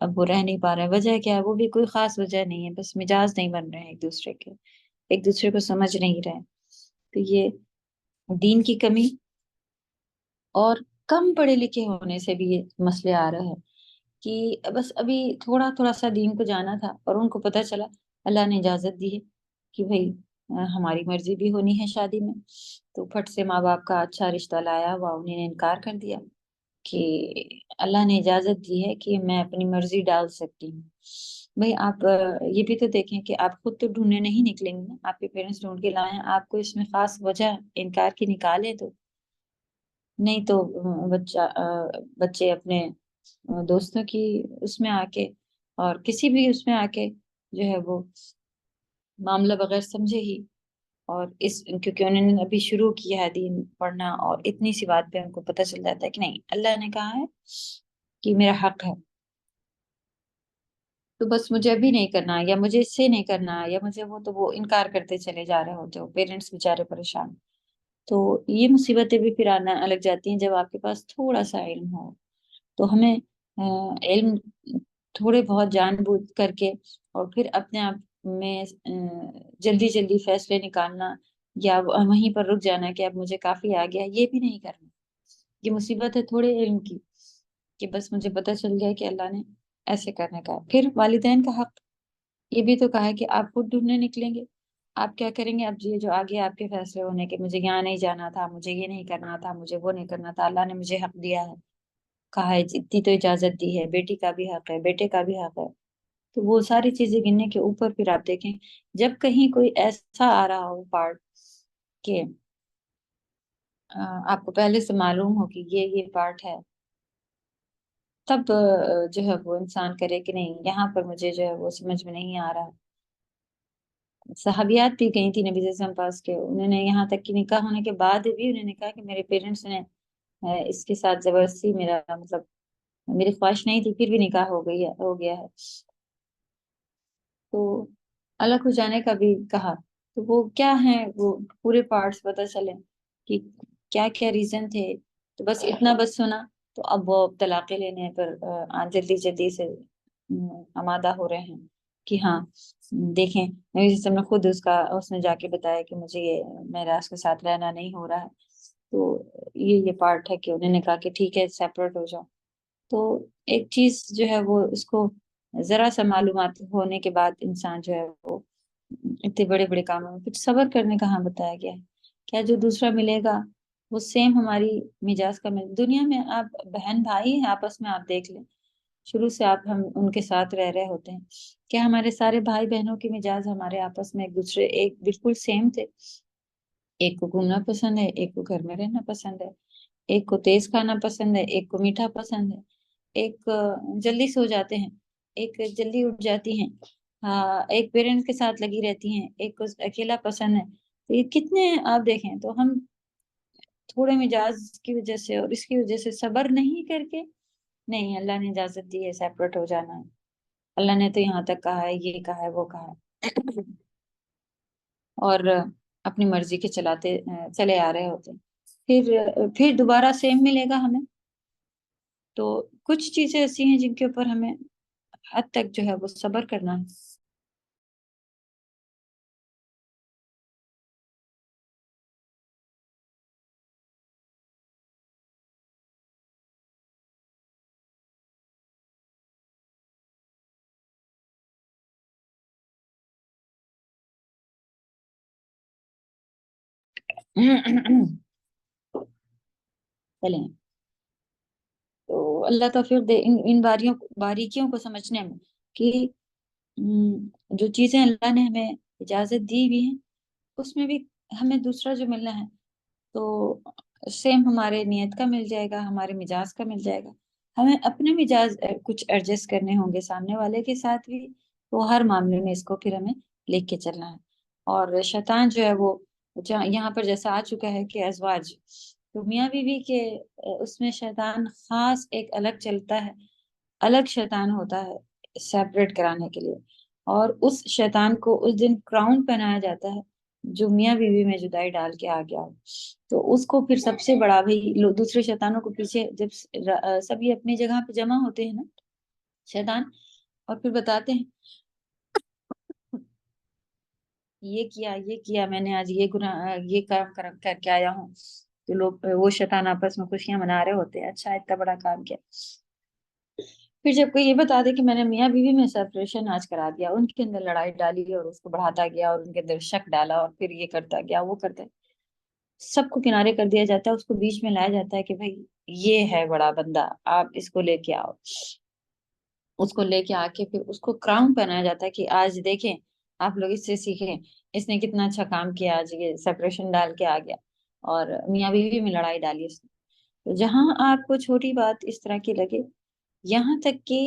اب وہ رہ نہیں پا رہے. وجہ کیا ہے؟ وہ بھی کوئی خاص وجہ نہیں ہے، بس مزاج نہیں بن رہے ہیں ایک دوسرے کے، ایک دوسرے کو سمجھ نہیں رہے. تو یہ دین کی کمی اور کم پڑھے لکھے ہونے سے بھی یہ مسئلے آ رہے ہیں، کہ بس ابھی تھوڑا تھوڑا سا دین کو جانا تھا اور ان کو پتہ چلا اللہ نے اجازت دی ہے کہ بھئی ہماری مرضی بھی ہونی ہے شادی میں، تو پھٹ سے ماں باپ کا اچھا رشتہ لایا ہوا انہیں نے انکار کر دیا کہ اللہ نے اجازت دی ہے کہ میں اپنی مرضی ڈال سکتی ہوں. بھئی آپ یہ بھی تو دیکھیں کہ آپ خود تو ڈھونڈنے نہیں نکلیں گے نا، آپ کے پیرنٹس ڈھونڈ کے لائیں، آپ کو اس میں خاص وجہ انکار کی نکالے تو نہیں. تو بچے اپنے دوستوں کی اس میں آ کے اور کسی بھی اس میں آ کے جو ہے وہ معاملہ بغیر سمجھے ہی، اور اس کیونکہ انہوں نے ابھی شروع کیا ہے دین پڑھنا، اور اتنی سی بات پہ ان کو پتہ چل جاتا ہے کہ نہیں اللہ نے کہا ہے کہ میرا حق ہے، تو بس مجھے ابھی نہیں کرنا، یا مجھے اس سے نہیں کرنا، یا مجھے وہ، تو وہ انکار کرتے چلے جا رہے ہوتے ہو، پیرنٹس بیچارے پریشان. تو یہ مصیبتیں بھی پھر آنا لگ جاتی ہیں جب آپ کے پاس تھوڑا سا علم ہو. تو ہمیں علم تھوڑے بہت جان بوجھ کر کے اور پھر اپنے آپ میں جلدی جلدی فیصلے نکالنا یا وہیں پر رک جانا کہ اب مجھے کافی آ گیا، یہ بھی نہیں کرنا. یہ مصیبت ہے تھوڑے علم کی، کہ بس مجھے پتہ چل گیا کہ اللہ نے ایسے کرنے کا. پھر والدین کا حق، یہ بھی تو کہا ہے کہ آپ خود ڈھونڈنے نکلیں گے. آپ کیا کریں گے؟ اب یہ جو آگے آپ کے فیصلے ہونے کہ مجھے یہاں نہیں جانا تھا، مجھے یہ نہیں کرنا تھا، مجھے وہ نہیں کرنا تھا، اللہ نے مجھے حق دیا ہے، کہا ہے اتنی تو اجازت دی ہے، بیٹی کا بھی حق ہے، بیٹے کا بھی حق ہے. تو وہ ساری چیزیں گننے کے اوپر پھر آپ دیکھیں جب کہیں کوئی ایسا آ رہا ہو پارٹ کہ آپ کو پہلے سے معلوم ہو کہ یہ پارٹ ہے، تب جو ہے وہ انسان کرے کہ نہیں یہاں پر مجھے جو ہے وہ سمجھ میں نہیں آ رہا. صحابیات بھی گئی تھی نبی صلی اللہ علیہ وسلم پاس کے، انہوں نے یہاں تک کہ نکاح ہونے کے بعد بھی انہوں نے کہا کہ میرے پیرنٹس نے اس کے ساتھ زبردستی، میرا مطلب میری خواہش نہیں تھی، پھر بھی نکاح ہو گیا ہے. تو الگ ہو جانے کا بھی کہا، تو وہ کیا ہیں وہ پورے پارٹس پتہ چلیں کہ کیا کیا ریزن تھے. تو بس اتنا بس سنا تو اب وہ طلاقیں لینے پر جلدی جلدی سے آمادہ ہو رہے ہیں کہ ہاں دیکھیں نبی صلی اللہ علیہ وسلم نے خود اس نے جا کے بتایا کہ مجھے یہ میرا اس کے ساتھ رہنا نہیں ہو رہا ہے. تو یہ پارٹ ہے کہ انہوں نے کہا کہ ٹھیک ہے سیپریٹ ہو جاؤ. تو ایک چیز جو ہے وہ اس کو ذرا سا معلومات ہونے کے بعد انسان جو ہے وہ اتنے بڑے بڑے کاموں میں کچھ صبر کرنے کا ہاں بتایا گیا ہے. کیا جو دوسرا ملے گا وہ سیم ہماری مزاج کا دنیا میں آپ بہن بھائی ہیں آپس میں، آپ دیکھ لیں شروع سے ہم ان کے ساتھ رہ رہے ہوتے ہیں، کیا ہمارے سارے بھائی بہنوں کے مزاج ہمارے آپس میں ایک بالکل سیم تھے؟ ایک کو گھومنا پسند ہے، ایک کو گھر میں رہنا پسند ہے، ایک کو تیز کھانا پسند ہے، ایک کو میٹھا پسند ہے، ایک جلدی سو جاتے ہیں، ایک جلدی اٹھ جاتی ہیں، ہاں ایک پیرنٹس کے ساتھ لگی رہتی ہیں، ایک کو اکیلا پسند ہے. تو یہ کتنے آپ دیکھیں تو ہم تھوڑے مزاج کی وجہ سے اور اس کی وجہ سے صبر نہیں کر کے، نہیں اللہ نے اجازت دی ہے سیپریٹ ہو جانا ہے، اللہ نے تو یہاں تک کہا ہے، یہ کہا ہے، وہ کہا ہے، اور اپنی مرضی کے چلے آ رہے ہوتے ہیں. پھر دوبارہ سیم ملے گا ہمیں. تو کچھ چیزیں ایسی ہیں جن کے اوپر ہمیں حد تک جو ہے وہ صبر کرنا ہے. چلیں تو اللہ توفیق دے ان باریکیوں کو سمجھنے میں کہ جو چیزیں اللہ نے ہمیں اجازت دی بھی ہیں اس میں بھی ہمیں دوسرا جو ملنا ہے تو سیم ہمارے نیت کا مل جائے گا، ہمارے مزاج کا مل جائے گا. ہمیں اپنے مزاج کچھ ایڈجسٹ کرنے ہوں گے سامنے والے کے ساتھ بھی. تو ہر معاملے میں اس کو پھر ہمیں لے کے چلنا ہے. اور شیطان جو ہے وہ یہاں پر جیسا آ چکا ہے کہ ازواج، تو میاں بیوی کے اس میں شیطان خاص ایک الگ چلتا ہے، الگ شیطان ہوتا ہے سیپریٹ کرانے کے لیے. اور اس شیطان کو اس دن کراؤن پہنایا جاتا ہے جو میاں بیوی میں جدائی ڈال کے آ گیا ہو. تو اس کو پھر سب سے بڑا بھائی دوسرے شیطانوں کو پیچھے جب سبھی اپنی جگہ پہ جمع ہوتے ہیں نا شیطان، اور پھر بتاتے ہیں یہ کیا میں نے آج، یہ گناہ یہ کام کر کے آیا ہوں. تو لوگ وہ شیطان آپس میں خوشیاں منا رہے ہوتے ہیں، اچھا اتنا بڑا کام کیا. پھر جب کوئی یہ بتا دے کہ میں نے میاں بیوی میں سیپریشن آج کرا دیا، ان کے اندر لڑائی ڈالی اور اس کو بڑھاتا گیا اور ان کے اندر شک ڈالا اور پھر یہ کرتا گیا وہ کرتا ہے، سب کو کنارے کر دیا جاتا ہے، اس کو بیچ میں لایا جاتا ہے کہ بھائی یہ ہے بڑا بندہ، آپ اس کو لے کے آؤ. اس کو لے کے آ کے پھر اس کو کراؤن پہنایا جاتا ہے کہ آج دیکھیں آپ لوگ اس سے سیکھیں، اس نے کتنا اچھا کام کیا، آج یہ سیپریشن ڈال کے آ گیا اور میاں بیوی میں لڑائی ڈالی اس نے. تو جہاں آپ کو چھوٹی بات اس طرح کی لگے، یہاں تک کہ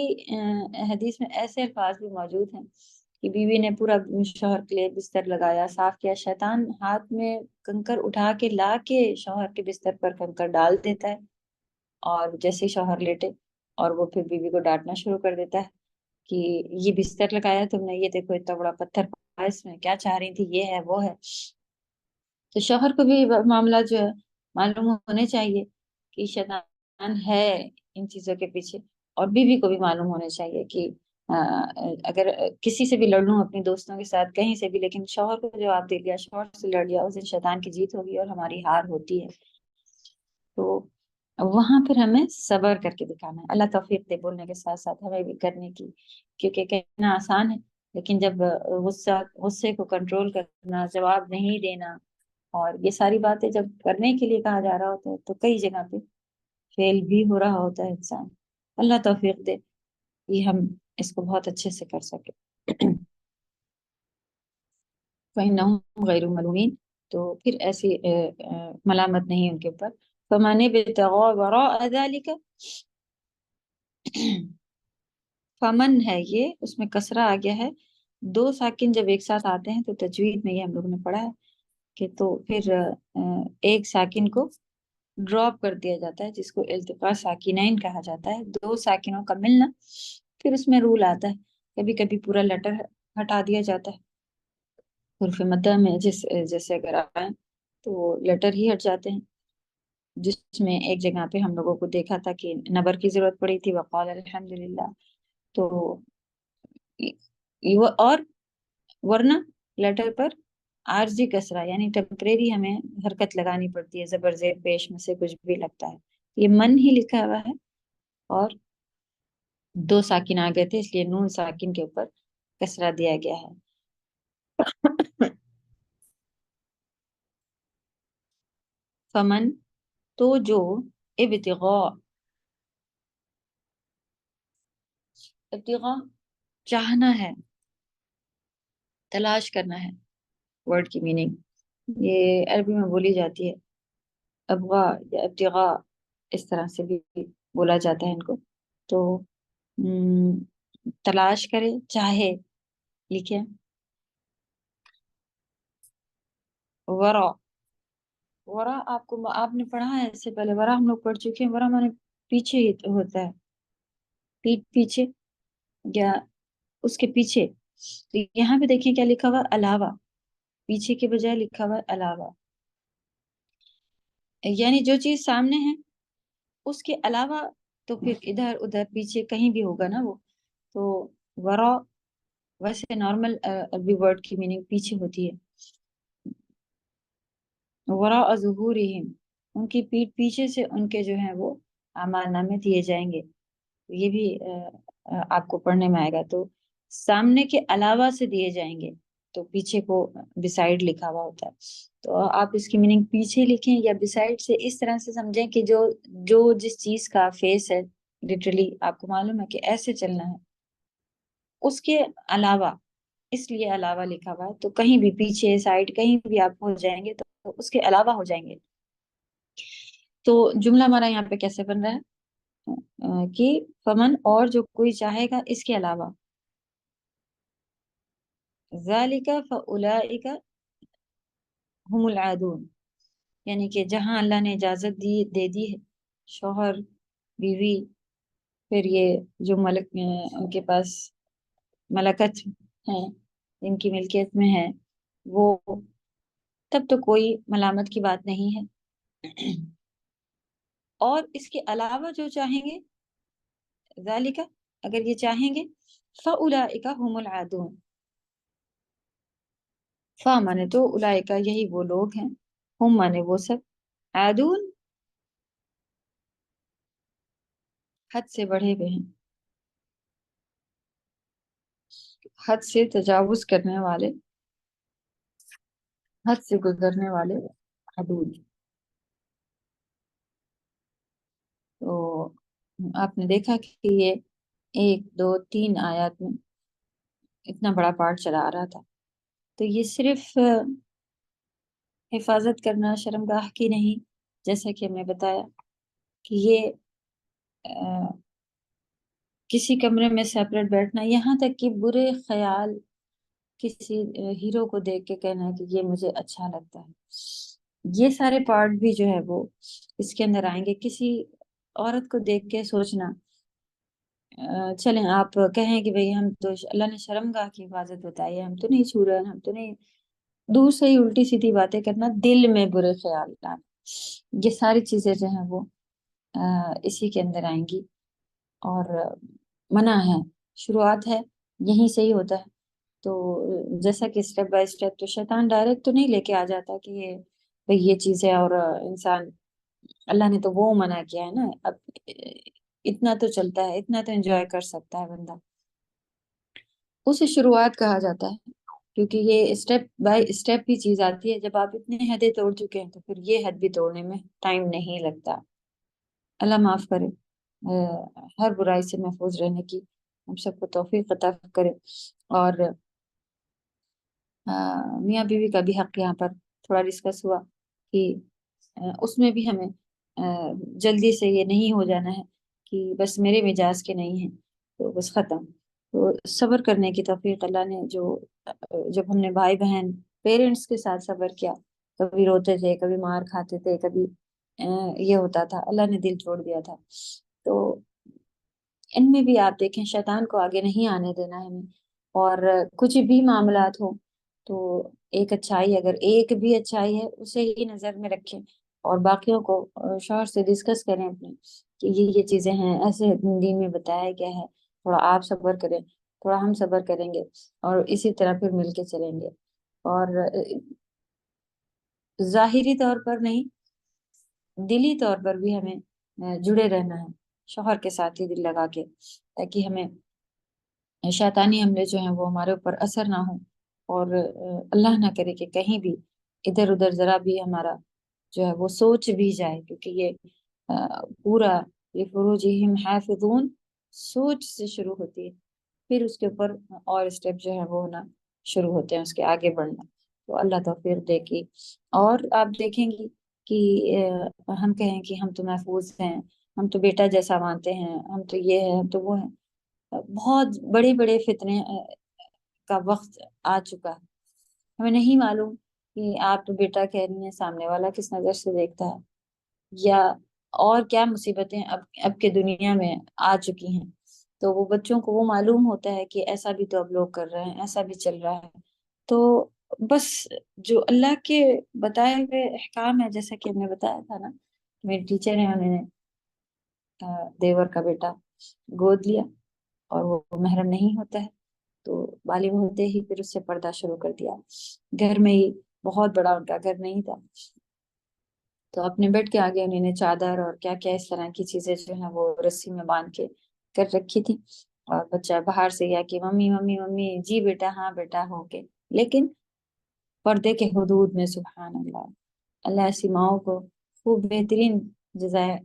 حدیث میں ایسے الفاظ بھی موجود ہیں کہ بیوی نے پورا شوہر کے لیے بستر لگایا، صاف کیا، شیطان ہاتھ میں کنکر اٹھا کے لا کے شوہر کے بستر پر کنکر ڈال دیتا ہے، اور جیسے شوہر لیٹے اور وہ پھر بیوی کو ڈانٹنا شروع کر دیتا ہے کہ یہ بستر لگایا تم نے، یہ دیکھو اتنا بڑا پتھر پڑا اس میں، کیا چاہ رہی تھی، یہ ہے وہ ہے. تو شوہر کو بھی معاملہ جو ہے معلوم ہونے چاہیے کہ شیطان ہے ان چیزوں کے پیچھے، اور بیوی کو بھی معلوم ہونے چاہیے کہ اگر کسی سے بھی لڑ لوں اپنی دوستوں کے ساتھ کہیں سے بھی، لیکن شوہر کو جواب دے لیا، شوہر سے لڑ لیا، اس دن شیطان کی جیت ہوگی اور ہماری ہار ہوتی ہے. تو وہاں پھر ہمیں صبر کر کے دکھانا ہے. اللہ توفیق دے بولنے کے ساتھ ساتھ ہمیں بھی کرنے کی، کیونکہ کہنا آسان ہے لیکن جب غصے کو کنٹرول کرنا، جواب نہیں دینا، اور یہ ساری باتیں جب کرنے کے لیے کہا جا رہا ہوتا ہے تو کئی جگہ پہ فیل بھی ہو رہا ہوتا ہے انسان. اللہ توفیق دے کہ ہم اس کو بہت اچھے سے کر سکے. فإنهم غیر ملومین، تو پھر ایسی ملامت نہیں ان کے اوپر. فمن ابتغى وراء ذلك، فمن ہے یہ، اس میں کسرہ آ گیا ہے. دو ساکن جب ایک ساتھ آتے ہیں تو تجوید میں یہ ہم لوگوں نے پڑھا ہے کہ تو پھر ایک ساکن کو ڈراپ کر دیا جاتا ہے، جس کو التقاء ساکنین کہا جاتا ہے. دو ساکنوں کا ملنا، پھر اس میں رول آتا ہے، کبھی کبھی پورا لیٹر ہٹا دیا جاتا ہے. حرف مدہ میں جیسے اگر آئیں تو لیٹر ہی ہٹ جاتے ہیں، جس میں ایک جگہ پہ ہم لوگوں کو دیکھا تھا کہ نبر کی ضرورت پڑی تھی، وقال الحمدللہ. تو اور ورنہ لیٹر پر عارضی کسرہ یعنی ٹیمپریری ہمیں حرکت لگانی پڑتی ہے، زبر زیر پیش میں سے کچھ بھی لگتا ہے. یہ من ہی لکھا ہوا ہے اور دو ساکن آ گئے تھے اس لیے نون ساکن کے اوپر کسرہ دیا گیا ہے. فمن، تو جو، ابتغاء چاہنا ہے، تلاش کرنا ہے. ورڈ کی میننگ یہ عربی میں بولی جاتی ہے ابغا یا ابتغاء اس طرح سے بھی بولا جاتا ہے ان کو. تو تلاش کرے چاہے لکھے ورا. ورا آپ نے پڑھا ہے اس سے پہلے. ورا ہم لوگ پڑھ چکے ہیں. ورا مانے پیچھے ہی ہوتا ہے, پیٹ پیچھے یا اس کے پیچھے. تو یہاں پہ دیکھیں کیا لکھا ہوا, علاوہ. پیچھے کے بجائے لکھا ہوا علاوہ, یعنی جو چیز سامنے ہے اس کے علاوہ تو پھر ادھر ادھر پیچھے کہیں بھی ہوگا نا وہ. تو ورا ویسے نارمل عربی ورڈ کی میننگ پیچھے ہوتی ہے. وراء ظہورہم, ان کی پیٹھ پیچھے سے ان کے جو ہیں وہ اعمال نامے دیے جائیں گے. یہ بھی آپ کو پڑھنے میں آئے گا. تو سامنے کے علاوہ سے دیے جائیں گے, تو پیچھے کو بسائڈ لکھا ہوا ہوتا ہے. تو آپ اس کی میننگ پیچھے لکھیں یا بسائڈ سے اس طرح سے سمجھیں کہ جو جس چیز کا فیس ہے, لٹرلی آپ کو معلوم ہے کہ ایسے چلنا ہے, اس کے علاوہ. اس لیے علاوہ لکھا ہوا ہے. تو کہیں بھی پیچھے سائڈ کہیں بھی آپ ہو جائیں گے تو اس کے علاوہ ہو جائیں گے. تو جملہ ہمارا یہاں پہ کیسے بن رہا ہے کہ فمن, اور جو کوئی چاہے گا اس کے علاوہ, ذالک فاولئک هم العادون, یعنی کہ جہاں اللہ نے اجازت دے دی ہے, شوہر بیوی, پھر یہ جو ملک ان کے پاس ملکت ہیں, ان کی ملکیت میں ہے, وہ تب تو کوئی ملامت کی بات نہیں ہے. اور اس کے علاوہ جو چاہیں گے, ذالک, اگر یہ چاہیں گے, فاولئک هم العادون. فا مانے تو, اولئک یہی وہ لوگ ہیں, ہم مانے وہ سب, عادون حد سے بڑھے ہوئے ہیں, حد سے تجاوز کرنے والے, حد سے گزرنے والے, حدود. تو آپ نے دیکھا کہ یہ 1 2 3 آیات میں اتنا بڑا پارٹ چلا آ رہا تھا. تو یہ صرف حفاظت کرنا شرمگاہ کی نہیں, جیسا کہ ہم نے بتایا کہ یہ کسی کمرے میں سیپریٹ بیٹھنا, یہاں تک کہ برے خیال کسی ہیرو کو دیکھ کے کہنا کہ یہ مجھے اچھا لگتا ہے, یہ سارے پارٹ بھی جو ہے وہ اس کے اندر آئیں گے. کسی عورت کو دیکھ کے سوچنا, چلیں آپ کہیں کہ بھئی ہم تو اللہ نے شرمگاہ کی حفاظت بتائی ہے, ہم تو نہیں چھو رہے ہیں, ہم تو نہیں, دور سے ہی الٹی سیدھی باتیں کرنا, دل میں برے خیال لانا, یہ ساری چیزیں جو ہیں وہ اسی کے اندر آئیں گی. اور منع ہے, شروعات ہے, یہیں سے ہی ہوتا ہے. تو جیسا کہ اسٹیپ بائی اسٹیپ تو شیطان ڈائریکٹ تو نہیں لے کے آ جاتا کہ یہ چیز ہے, اور انسان, اللہ نے تو وہ منع کیا ہے نا, اب اتنا تو چلتا ہے, اتنا تو انجوائے کر سکتا ہے بندہ, اسے شروعات کہا جاتا ہے. کیونکہ یہ اسٹیپ بائی اسٹیپ بھی چیز آتی ہے. جب آپ اتنے حدیں توڑ چکے ہیں تو پھر یہ حد بھی توڑنے میں ٹائم نہیں لگتا. اللہ معاف کرے, ہر برائی سے محفوظ رہنے کی ہم سب کو توفیق عطا کرے. اور میاں بیوی کا بھی حق یہاں پر تھوڑا ڈسکس ہوا کہ اس میں بھی ہمیں جلدی سے یہ نہیں ہو جانا ہے کہ بس میرے مزاج کے نہیں ہیں تو بس ختم. تو صبر کرنے کی توفیق اللہ نے جب ہم نے بھائی بہن پیرنٹس کے ساتھ صبر کیا, کبھی روتے تھے, کبھی مار کھاتے تھے, کبھی یہ ہوتا تھا, اللہ نے دل چھوڑ دیا تھا. تو ان میں بھی آپ دیکھیں شیطان کو آگے نہیں آنے دینا ہے ہمیں. اور کچھ بھی معاملات ہو تو ایک اچھائی, اگر ایک بھی اچھائی ہے اسے ہی نظر میں رکھیں, اور باقیوں کو شوہر سے ڈسکس کریں اپنے کہ یہ چیزیں ہیں, ایسے دین میں بتایا گیا ہے, تھوڑا آپ صبر کریں, تھوڑا ہم صبر کریں گے, اور اسی طرح پھر مل کے چلیں گے. اور ظاہری طور پر نہیں, دلی طور پر بھی ہمیں جڑے رہنا ہے شوہر کے ساتھ ہی دل لگا کے, تاکہ ہمیں شیطانی حملے جو ہیں وہ ہمارے اوپر اثر نہ ہو. اور اللہ نہ کرے کہ کہیں بھی ادھر ادھر ذرا بھی ہمارا جو ہے وہ سوچ بھی جائے, کیونکہ یہ پورا یہ فروجہم حافظون سوچ سے شروع ہوتی ہے, پھر اس کے اوپر اور اسٹیپ جو ہے وہ ہونا شروع ہوتے ہیں, اس کے آگے بڑھنا. تو اللہ توفیق دے گی. اور آپ دیکھیں گی کہ ہم کہیں کہ ہم تو محفوظ ہیں، ہم تو بیٹا جیسا مانتے ہیں، ہم تو یہ ہے، ہم تو وہ ہے۔ بہت بڑے بڑے فتنے کا وقت آ چکا ہے۔ ہمیں نہیں معلوم کہ آپ تو بیٹا کہہ رہی ہیں، سامنے والا کس نظر سے دیکھتا ہے، یا اور کیا مصیبتیں اب کے دنیا میں آ چکی ہیں۔ تو وہ بچوں کو وہ معلوم ہوتا ہے کہ ایسا بھی تو اب لوگ کر رہے ہیں، ایسا بھی چل رہا ہے۔ تو بس جو اللہ کے بتائے ہوئے احکام ہے، جیسا کہ ہم نے بتایا تھا نا، میری ٹیچر ہیں، انہوں نے دیور کا بیٹا گود لیا اور وہ محرم نہیں ہوتا ہے، تو بالغ ہوتے ہی پھر اس سے پردہ شروع کر دیا۔ گھر میں ہی، بہت بڑا ان کا گھر نہیں تھا، تو اپنے بیڈ کے آگے انہوں نے چادر اور کیا کیا اس طرح کی چیزیں جو ہیں وہ رسی میں باندھ کے کر رکھی تھی، اور بچہ باہر سے یا کہ ممی ممی ممی، جی بیٹا ہاں بیٹا ہو کے، لیکن پردے کے حدود میں۔ سبحان اللہ، اللہ ایسی ماؤں کو خوب بہترین جزائے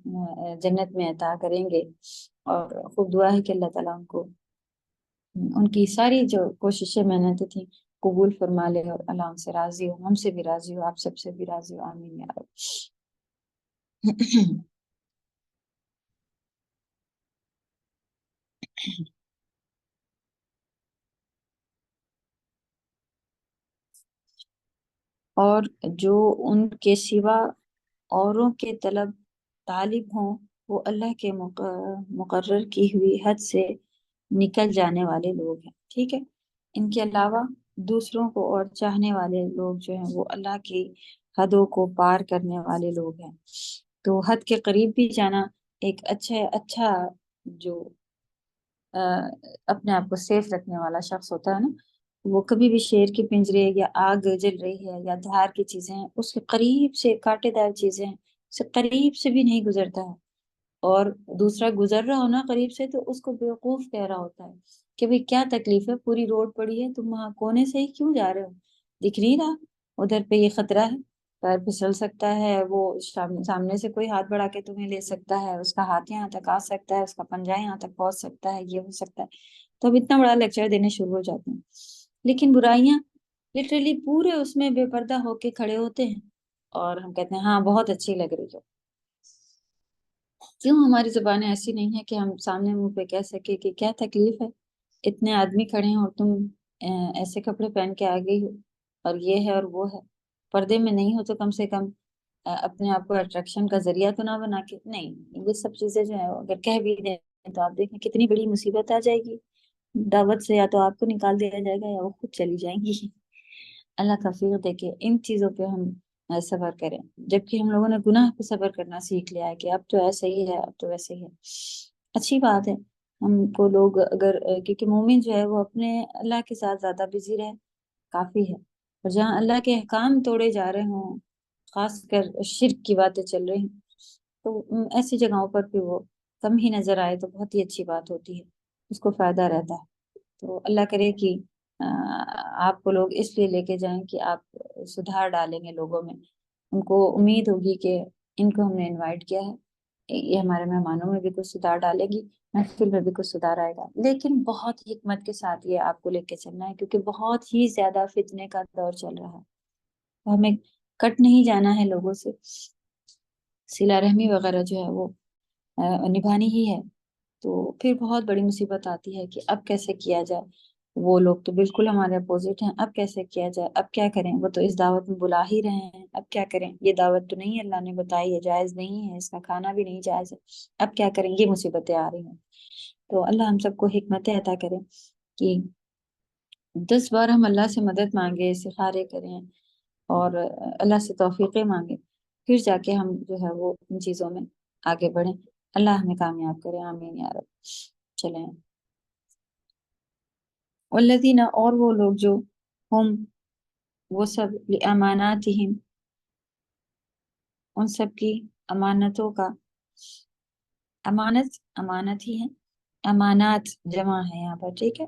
جنت میں عطا کریں گے، اور خوب دعا ہے کہ اللہ تعالیٰ ان کو ان کی ساری جو کوششیں محنتیں تھیں قبول فرما لے، اور اللہ ان سے راضی ہو، ہم سے بھی راضی ہو، آپ سب سے بھی راضی ہو، آمین یا رب۔ اور جو ان کے سوا اوروں کے طلب طالب ہوں، وہ اللہ کے مقرر کی ہوئی حد سے نکل جانے والے لوگ ہیں، ٹھیک ہے۔ ان کے علاوہ دوسروں کو اور چاہنے والے لوگ جو ہیں وہ اللہ کی حدوں کو پار کرنے والے لوگ ہیں۔ تو حد کے قریب بھی جانا ایک اچھا جو اپنے آپ کو سیف رکھنے والا شخص ہوتا ہے نا، وہ کبھی بھی شیر کے پنجرے یا آگ جل رہی ہے یا دھار کی چیزیں ہیں اس کے قریب سے، کانٹے دار چیزیں ہیں اس سے قریب سے بھی نہیں گزرتا ہے، اور دوسرا گزر رہا ہونا قریب سے تو اس کو بیوقوف کہہ رہا ہوتا ہے کہ بھئی کیا تکلیف ہے، پوری روڈ پڑی ہے، تم وہاں کونے سے ہی کیوں جا رہے ہو، دکھ نہیں رہا ادھر پہ یہ خطرہ ہے، پیر پھسل سکتا ہے، وہ سامنے سے کوئی ہاتھ بڑھا کے تمہیں لے سکتا ہے، اس کا ہاتھ یہاں تک آ سکتا ہے، اس کا پنجہ یہاں تک پہنچ سکتا ہے، یہ ہو سکتا ہے۔ تو اب اتنا بڑا لیکچر دینے شروع ہو جاتے ہیں، لیکن برائیاں لٹرلی پورے اس میں بے پردہ ہو کے کھڑے ہوتے ہیں، اور ہم کہتے ہیں ہاں بہت اچھی لگ رہی ہو۔ کیوں ہماری زبانیں ایسی نہیں ہیں کہ ہم سامنے منہ پہ کہہ سکے کہ کیا تکلیف ہے، اتنے آدمی کھڑے ہیں اور تم ایسے کپڑے پہن کے آ گئی ہو، اور یہ ہے اور وہ ہے، پردے میں نہیں ہو تو کم سے کم اپنے آپ کو اٹریکشن کا ذریعہ تو نہ بنا کے، نہیں، یہ سب چیزیں جو ہیں اگر کہہ بھی دیں تو آپ دیکھیں کتنی بڑی مصیبت آ جائے گی، دعوت سے یا تو آپ کو نکال دیا جائے گا یا وہ خود چلی جائیں گی۔ اللہ توفیق دے کے ان چیزوں پہ ہم صبر کریں، جبکہ ہم لوگوں نے گناہ پہ صبر کرنا سیکھ لیا ہے کہ اب تو ایسے ہی ہے، اب تو ویسے ہی ہے۔ اچھی بات ہے، ہم کو لوگ اگر کیونکہ مومن جو ہے وہ اپنے اللہ کے ساتھ زیادہ بزی رہے کافی ہے، اور جہاں اللہ کے احکام توڑے جا رہے ہوں، خاص کر شرک کی باتیں چل رہی ہیں، تو ایسی جگہوں پر بھی وہ کم ہی نظر آئے تو بہت ہی اچھی بات ہوتی ہے، اس کو فائدہ رہتا ہے۔ تو اللہ کرے کہ آپ کو لوگ اس لیے لے کے جائیں کہ آپ سدھار ڈالیں گے لوگوں میں، ان کو امید ہوگی کہ ان کو ہم نے انوائٹ کیا ہے، یہ ہمارے مہمانوں میں بھی کچھ سدھار ڈالے گی، محفل میں بھی کچھ سدھار آئے گا، لیکن بہت حکمت کے ساتھ یہ آپ کو لے کے چلنا ہے، کیونکہ بہت ہی زیادہ فتنے کا دور چل رہا ہے، تو ہمیں کٹ نہیں جانا ہے لوگوں سے، صلہ رحمی وغیرہ جو ہے وہ نبھانی ہی ہے۔ تو پھر بہت بڑی مصیبت آتی ہے کہ اب کیسے کیا جائے، وہ لوگ تو بالکل ہمارے اپوزٹ ہیں، اب کیسے کیا جائے، اب کیا کریں، وہ تو اس دعوت میں بلا ہی رہے ہیں، اب کیا کریں، یہ دعوت تو نہیں اللہ نے بتائی ہے، جائز نہیں ہے، اس کا کھانا بھی نہیں جائز ہے، اب کیا کریں، یہ مصیبتیں آ رہی ہیں۔ تو اللہ ہم سب کو حکمتیں عطا کرے کہ 10 بار ہم اللہ سے مدد مانگے، استخارے کریں، اور اللہ سے توفیقیں مانگے، پھر جا کے ہم جو ہے وہ ان چیزوں میں آگے بڑھیں۔ اللہ ہمیں کامیاب کرے، آمین یا رب۔ چلیں، والذین، اور وہ لوگ جو ہم، وہ سب، لاماناتہم، ان سب کی امانتوں کا، امانت ہی ہے، امانات جمع ہے یہاں پر، ٹھیک ہے۔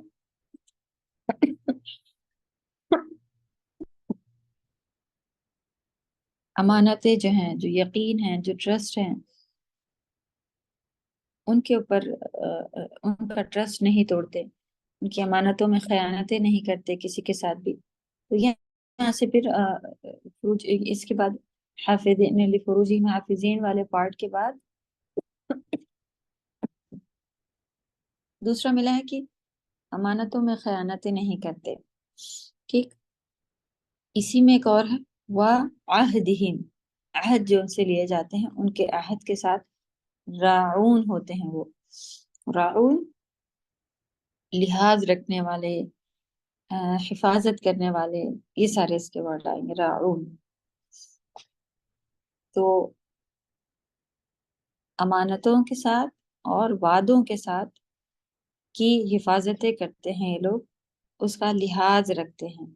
امانتیں جو ہیں، جو یقین ہیں، جو ٹرسٹ ہیں، ان کے اوپر ان کا ٹرسٹ نہیں توڑتے، ان کی امانتوں میں خیانتیں نہیں کرتے کسی کے ساتھ بھی۔ تو یہاں سے پھر اس کے بعد حافظین لفروجہم حافظین والے پارٹ کے بعد دوسرا ملا ہے کہ امانتوں میں خیانتیں نہیں کرتے. ٹھیک، اسی میں ایک اور ہے وعہدہم، عہد جو ان سے لیے جاتے ہیں ان کے عہد کے ساتھ راعون ہوتے ہیں. وہ راعون لحاظ رکھنے والے، حفاظت کرنے والے، یہ سارے اس کے ورڈ آئیں گے راعون. تو امانتوں کے ساتھ اور وعدوں کے ساتھ کی حفاظتیں کرتے ہیں یہ لوگ، اس کا لحاظ رکھتے ہیں.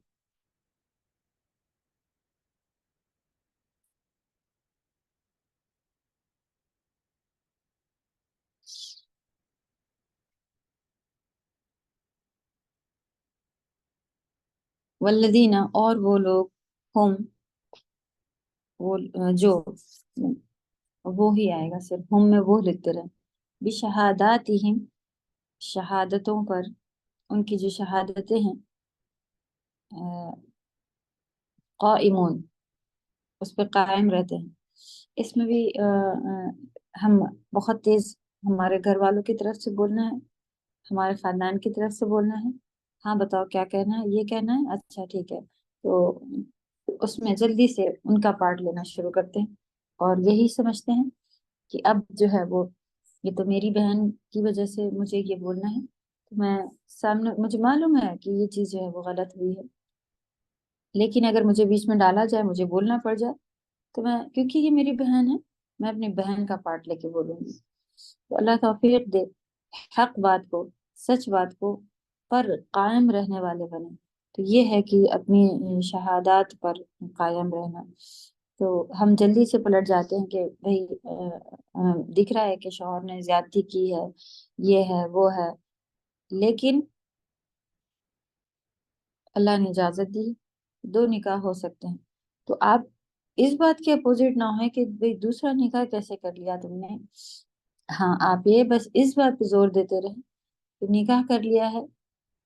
والذین، اور وہ لوگ، ہم، وہ جو، وہ ہی آئے گا، صرف ہم میں وہ لکھتے رہے، بشہاداتہم، شہادتوں پر، ان کی جو شہادتیں ہیں، قائمون، اس پہ قائم رہتے ہیں. اس میں بھی ہم بہت تیز ہمارے گھر والوں کی طرف سے بولنا ہے، ہمارے خاندان کی طرف سے بولنا ہے. ہاں بتاؤ کیا کہنا ہے، یہ کہنا ہے، اچھا ٹھیک ہے. تو اس میں جلدی سے ان کا پارٹ لینا شروع کرتے ہیں اور یہی سمجھتے ہیں کہ اب جو ہے وہ، یہ تو میری بہن کی وجہ سے مجھے یہ بولنا ہے، تو میں سامنے، مجھے معلوم ہے کہ یہ چیز جو ہے وہ غلط ہوئی ہے، لیکن اگر مجھے بیچ میں ڈالا جائے، مجھے بولنا پڑ جائے، تو میں، کیونکہ یہ میری بہن ہے، میں اپنی بہن کا پارٹ لے کے بولوں گی. تو اللہ توفیق دے، حق بات کو، سچ بات کو پر قائم رہنے والے بنے. تو یہ ہے کہ اپنی شہادات پر قائم رہنا. تو ہم جلدی سے پلٹ جاتے ہیں کہ بھئی دکھ رہا ہے کہ شوہر نے زیادتی کی ہے، یہ ہے وہ ہے، لیکن اللہ نے اجازت دی، 2 نکاح ہو سکتے ہیں. تو آپ اس بات کے اپوزٹ نہ ہوئے کہ بھئی دوسرا نکاح کیسے کر لیا تم نے. ہاں، آپ یہ بس اس بات پہ زور دیتے رہیں کہ نکاح کر لیا ہے،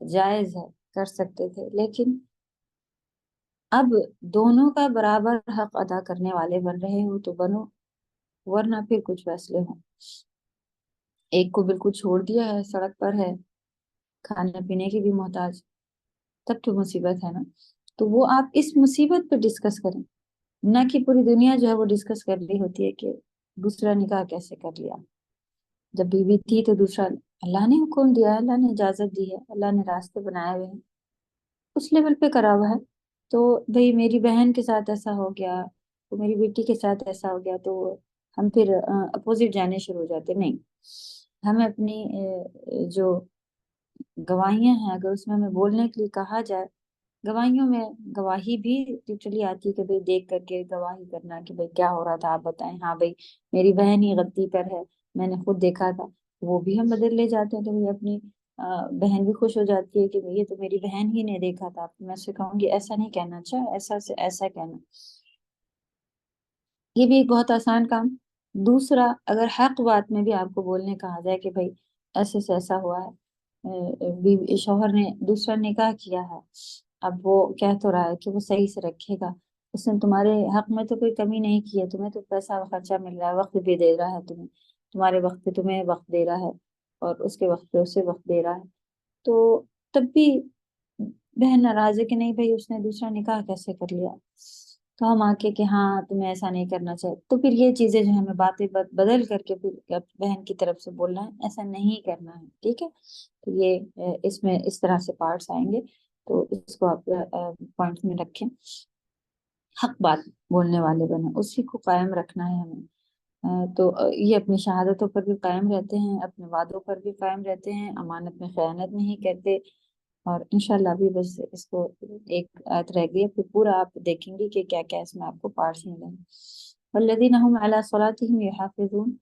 جائز ہے، کر سکتے تھے، لیکن اب دونوں کا برابر حق ادا کرنے والے بن رہے ہو تو بنو، ورنہ پھر کچھ فیصلے ہوں. ایک کو بالکل چھوڑ دیا ہے، سڑک پر ہے، کھانے پینے کی بھی محتاج، تب تو مصیبت ہے نا. تو وہ آپ اس مصیبت پہ ڈسکس کریں، نہ کہ پوری دنیا جو ہے وہ ڈسکس کر رہی ہوتی ہے کہ دوسرا نکاح کیسے کر لیا. جب بیوی تھی تو دوسرا اللہ نے حکم دیا ہے، اللہ نے اجازت دی ہے، اللہ نے راستے بنائے ہوئے ہیں، اس لیول پہ کرا ہوا ہے. تو بھئی میری بہن کے ساتھ ایسا ہو گیا، تو میری بیٹی کے ساتھ ایسا ہو گیا، تو ہم پھر اپوزٹ جانے شروع ہو جاتے. نہیں، ہمیں اپنی جو گواہیاں ہیں، اگر اس میں ہمیں بولنے کے لیے کہا جائے، گواہیوں میں گواہی بھی لٹرلی آتی ہے کہ بھئی دیکھ کر کے گواہی کرنا کہ بھئی کیا ہو رہا تھا آپ بتائیں. ہاں بھئی میری بہن ہی غلطی پر ہے، میں نے خود دیکھا تھا، وہ بھی ہم بدل لے جاتے ہیں. تو بھئی اپنی بہن بھی خوش ہو جاتی ہے کہ بھئی یہ تو میری بہن ہی نے دیکھا تھا. میں سکھاؤں گی ایسا نہیں کہنا، اچھا ایسا سے ایسا کہنا. یہ بھی ایک بہت آسان کام. دوسرا، اگر حق بات میں بھی آپ کو بولنے کہا جائے کہ بھئی ایسے سے ایسا ہوا ہے، شوہر نے دوسرا نکاح کیا ہے، اب وہ کہہ تو رہا ہے کہ وہ صحیح سے رکھے گا، اس نے تمہارے حق میں تو کوئی کمی نہیں کی ہے، تمہیں تو پیسہ خرچہ مل رہا ہے، وقت بھی دے رہا ہے، تمہارے وقت پہ تمہیں وقت دے رہا ہے اور اس کے وقت پہ اسے وقت دے رہا ہے. تو تب بھی بہن ناراض ہے کہ نہیں بھئی اس نے دوسرا نکاح کیسے کر لیا. تو ہم آ کے کہ ہاں تمہیں ایسا نہیں کرنا چاہیے. تو پھر یہ چیزیں جو ہمیں باتیں بدل کر کے پھر بہن کی طرف سے بولنا ہے، ایسا نہیں کرنا ہے. ٹھیک ہے، تو یہ اس میں اس طرح سے پارٹس آئیں گے، تو اس کو آپ پوائنٹ میں رکھیں. حق بات بولنے والے بنے، اسی کو قائم رکھنا ہے ہمیں. تو یہ اپنی شہادتوں پر بھی قائم رہتے ہیں، اپنے وعدوں پر بھی قائم رہتے ہیں، امانت میں خیانت نہیں کرتے. اور انشاءاللہ ابھی بس اس کو ایک آیت رہ گئی ہے، پھر پورا آپ دیکھیں گے کہ کیا کیا اس میں آپ کو پارٹس ملیں گے. والذین هم علی صلاتهم یحافظون،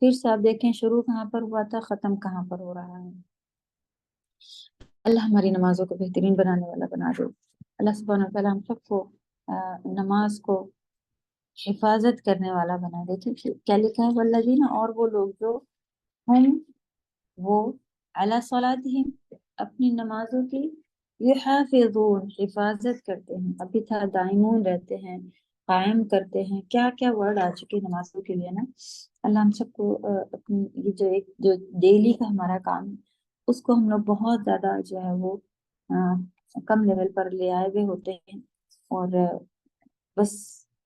پھر سے آپ دیکھیں شروع کہاں پر ہوا تھا، ختم کہاں پر ہو رہا ہے. اللہ ہماری نمازوں کو بہترین بنانے والا بنا دو. اللہ سبحانہ وتعالی ہم سب کو نماز کو حفاظت کرنے والا بنا دے. کیا لکھا ہے، والذین، اور وہ لوگ جو، ہم، وہ، علی صلاتہم، اپنی نمازوں کی، یحافظون، حفاظت کرتے ہیں. ابھی تھا دائمون رہتے ہیں، قائم کرتے ہیں. کیا کیا ورڈ آ چکے نمازوں کے لیے نا. اللہ ہم سب کو اپنی یہ جو ڈیلی کا ہمارا کام ہے اس کو ہم لوگ بہت زیادہ جو ہے وہ کم لیول پر لے آئے ہوئے ہوتے ہیں. اور بس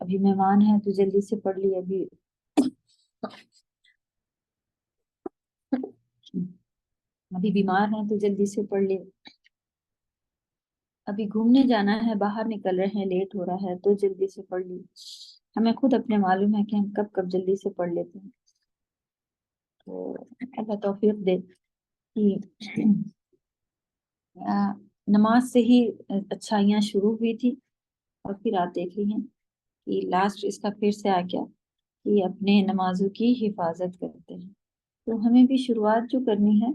ابھی مہمان ہیں تو جلدی سے پڑھ لی. ابھی بیمار ہیں تو جلدی سے پڑھ لی. ابھی گھومنے جانا ہے، باہر نکل رہے ہیں، لیٹ ہو رہا ہے تو جلدی سے پڑھ لی. ہمیں خود اپنے معلوم ہے کہ ہم کب کب جلدی سے پڑھ لیتے ہیں. تو اللہ توفیق دے کہ نماز سے ہی اچھائیاں شروع ہوئی تھی. اور پھر آپ دیکھ رہی ہیں کہ لاسٹ اس کا پھر سے آ گیا کہ اپنے نمازوں کی حفاظت کرتے ہیں. تو ہمیں بھی شروعات جو کرنی ہے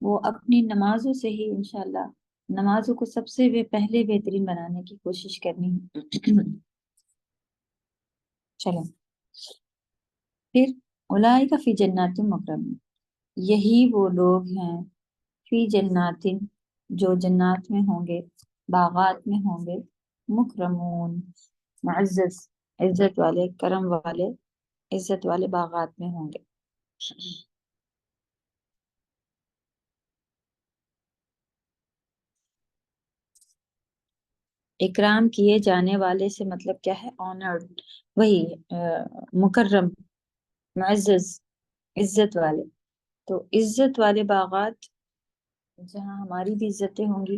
وہ اپنی نمازوں سے ہی انشاءاللہ نمازوں کو سب سے پہلے بہترین بنانے کی کوشش کرنی ہے. چلو پھر اولئک فی جنات مکرمون، یہی وہ لوگ ہیں فی جنات جو جنات میں ہوں گے، باغات میں ہوں گے، مکرمون معزز، عزت والے، کرم والے، عزت والے باغات میں ہوں گے. اکرام کیے جانے والے سے مطلب کیا ہے؟ آنرڈ، وہی مکرم، معزز، عزت والے. تو عزت والے باغات جہاں ہماری بھی عزتیں ہوں گی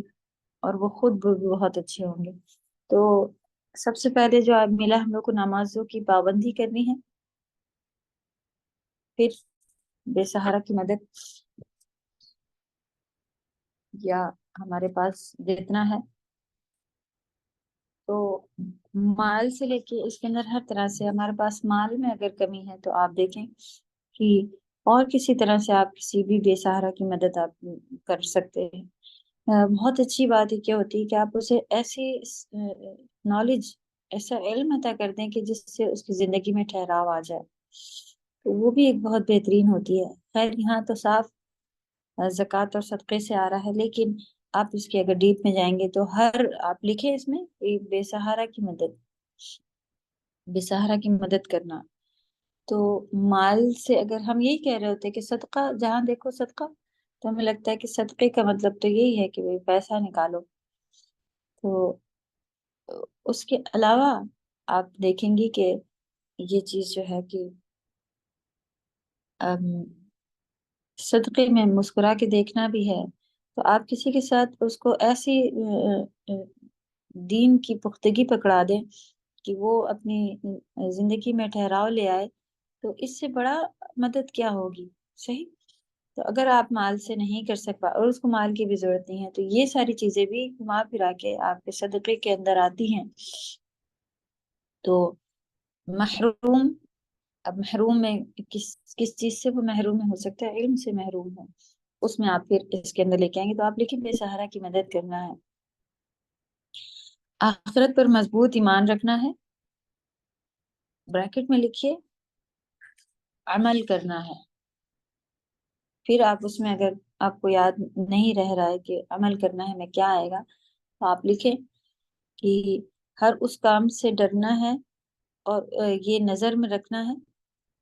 اور وہ خود بھی بہت اچھے ہوں گے. تو سب سے پہلے جو آپ ملا ہم لوگ کو نمازوں کی پابندی کرنی ہے، پھر بے سہارا کی مدد، یا ہمارے پاس جتنا ہے تو مال سے لے کے اس کے اندر ہر طرح سے ہمارے پاس مال میں اگر کمی ہے تو آپ دیکھیں کہ اور کسی طرح سے آپ کسی بھی بے سہارا کی مدد آپ کر سکتے ہیں. بہت اچھی بات ہے کیا ہوتی ہے کہ آپ اسے ایسی نالج، ایسا علم عطا کر دیں کہ جس سے اس کی زندگی میں ٹھہراؤ آ جائے. تو وہ بھی ایک بہت بہترین ہوتی ہے. خیر یہاں تو صاف زکوٰۃ اور صدقے سے آ رہا ہے، لیکن آپ اس کے اگر ڈیپ میں جائیں گے تو ہر آپ لکھیں اس میں بے سہارا کی مدد، بے سہارا کی مدد کرنا. تو مال سے اگر ہم یہی کہہ رہے ہوتے کہ صدقہ، جہاں دیکھو صدقہ، تو ہمیں لگتا ہے کہ صدقے کا مطلب تو یہی ہے کہ پیسہ نکالو. تو اس کے علاوہ آپ دیکھیں گی کہ یہ چیز جو ہے کہ صدقے میں مسکرا کے دیکھنا بھی ہے. تو آپ کسی کے ساتھ اس کو ایسی دین کی پختگی پکڑا دیں کہ وہ اپنی زندگی میں ٹھہراؤ لے آئے، تو اس سے بڑا مدد کیا ہوگی؟ صحیح. تو اگر آپ مال سے نہیں کر سکتا اور اس کو مال کی بھی ضرورت نہیں ہے تو یہ ساری چیزیں بھی گھما پھرا کے آپ کے صدقے کے اندر آتی ہیں. تو محروم، اب محروم میں کس چیز سے وہ محروم ہو سکتا ہے؟ علم سے محروم ہو، اس میں آپ پھر اس کے اندر لے کے آئیں گے. تو آپ لکھیں بے سہارا کی مدد کرنا ہے. آخرت پر مضبوط ایمان رکھنا ہے، بریکٹ میں لکھیے عمل کرنا ہے. پھر آپ اس میں اگر آپ کو یاد نہیں رہ رہا ہے کہ عمل کرنا ہے میں کیا آئے گا تو آپ لکھیں کہ ہر اس کام سے ڈرنا ہے اور یہ نظر میں رکھنا ہے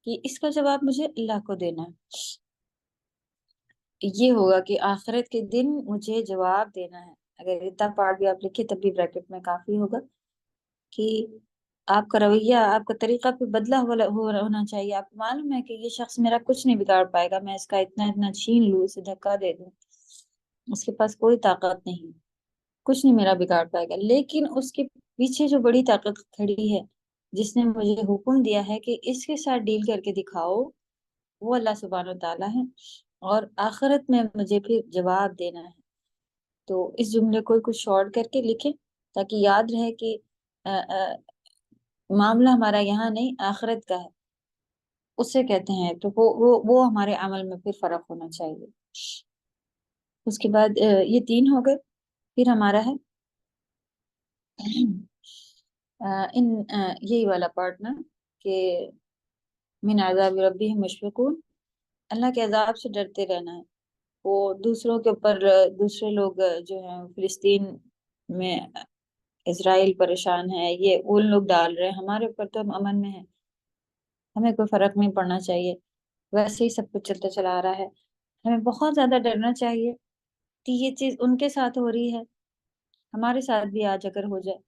کہ اس کا جواب مجھے اللہ کو دینا ہے. یہ ہوگا کہ آخرت کے دن مجھے جواب دینا ہے. اگر اتنا پارٹ بھی آپ لکھیں تب بھی بریکٹ میں کافی ہوگا کہ آپ کا رویہ، آپ کا طریقہ پہ بدلا ہونا چاہیے. آپ کو معلوم ہے کہ یہ شخص میرا کچھ نہیں بگاڑ پائے گا، میں اس کا اتنا چھین لوں، اسے دھکا دے دوں، اس کے پاس کوئی طاقت نہیں، کچھ نہیں میرا بگاڑ پائے گا. لیکن اس کے پیچھے جو بڑی طاقت کھڑی ہے جس نے مجھے حکم دیا ہے کہ اس کے ساتھ ڈیل کر کے دکھاؤ، وہ اللہ سبحانہ وتعالیٰ ہے، اور آخرت میں مجھے پھر جواب دینا ہے. تو اس جملے کو کچھ شارٹ کر کے لکھیں تاکہ یاد رہے کہ معاملہ ہمارا یہاں نہیں آخرت کا ہے، اسے کہتے ہیں. تو وہ ہمارے عمل میں پھر فرق ہونا چاہیے. اس کے بعد یہ 3 ہو گئے. پھر ہمارا ہے یہی والا پارٹ نا کہ من عذاب ربہم مشفقون، اللہ کے عذاب سے ڈرتے رہنا ہے. وہ دوسروں کے اوپر دوسرے لوگ جو ہیں فلسطین میں اسرائیل پریشان ہے، یہ ان لوگ ڈال رہے ہیں، ہمارے اوپر تو ہم امن میں ہیں، ہمیں کوئی فرق نہیں پڑنا چاہیے، ویسے ہی سب کچھ چلتا چلا آ رہا ہے، ہمیں بہت زیادہ ڈرنا چاہیے کہ یہ چیز ان کے ساتھ ہو رہی ہے، ہمارے ساتھ بھی آج اگر ہو جائے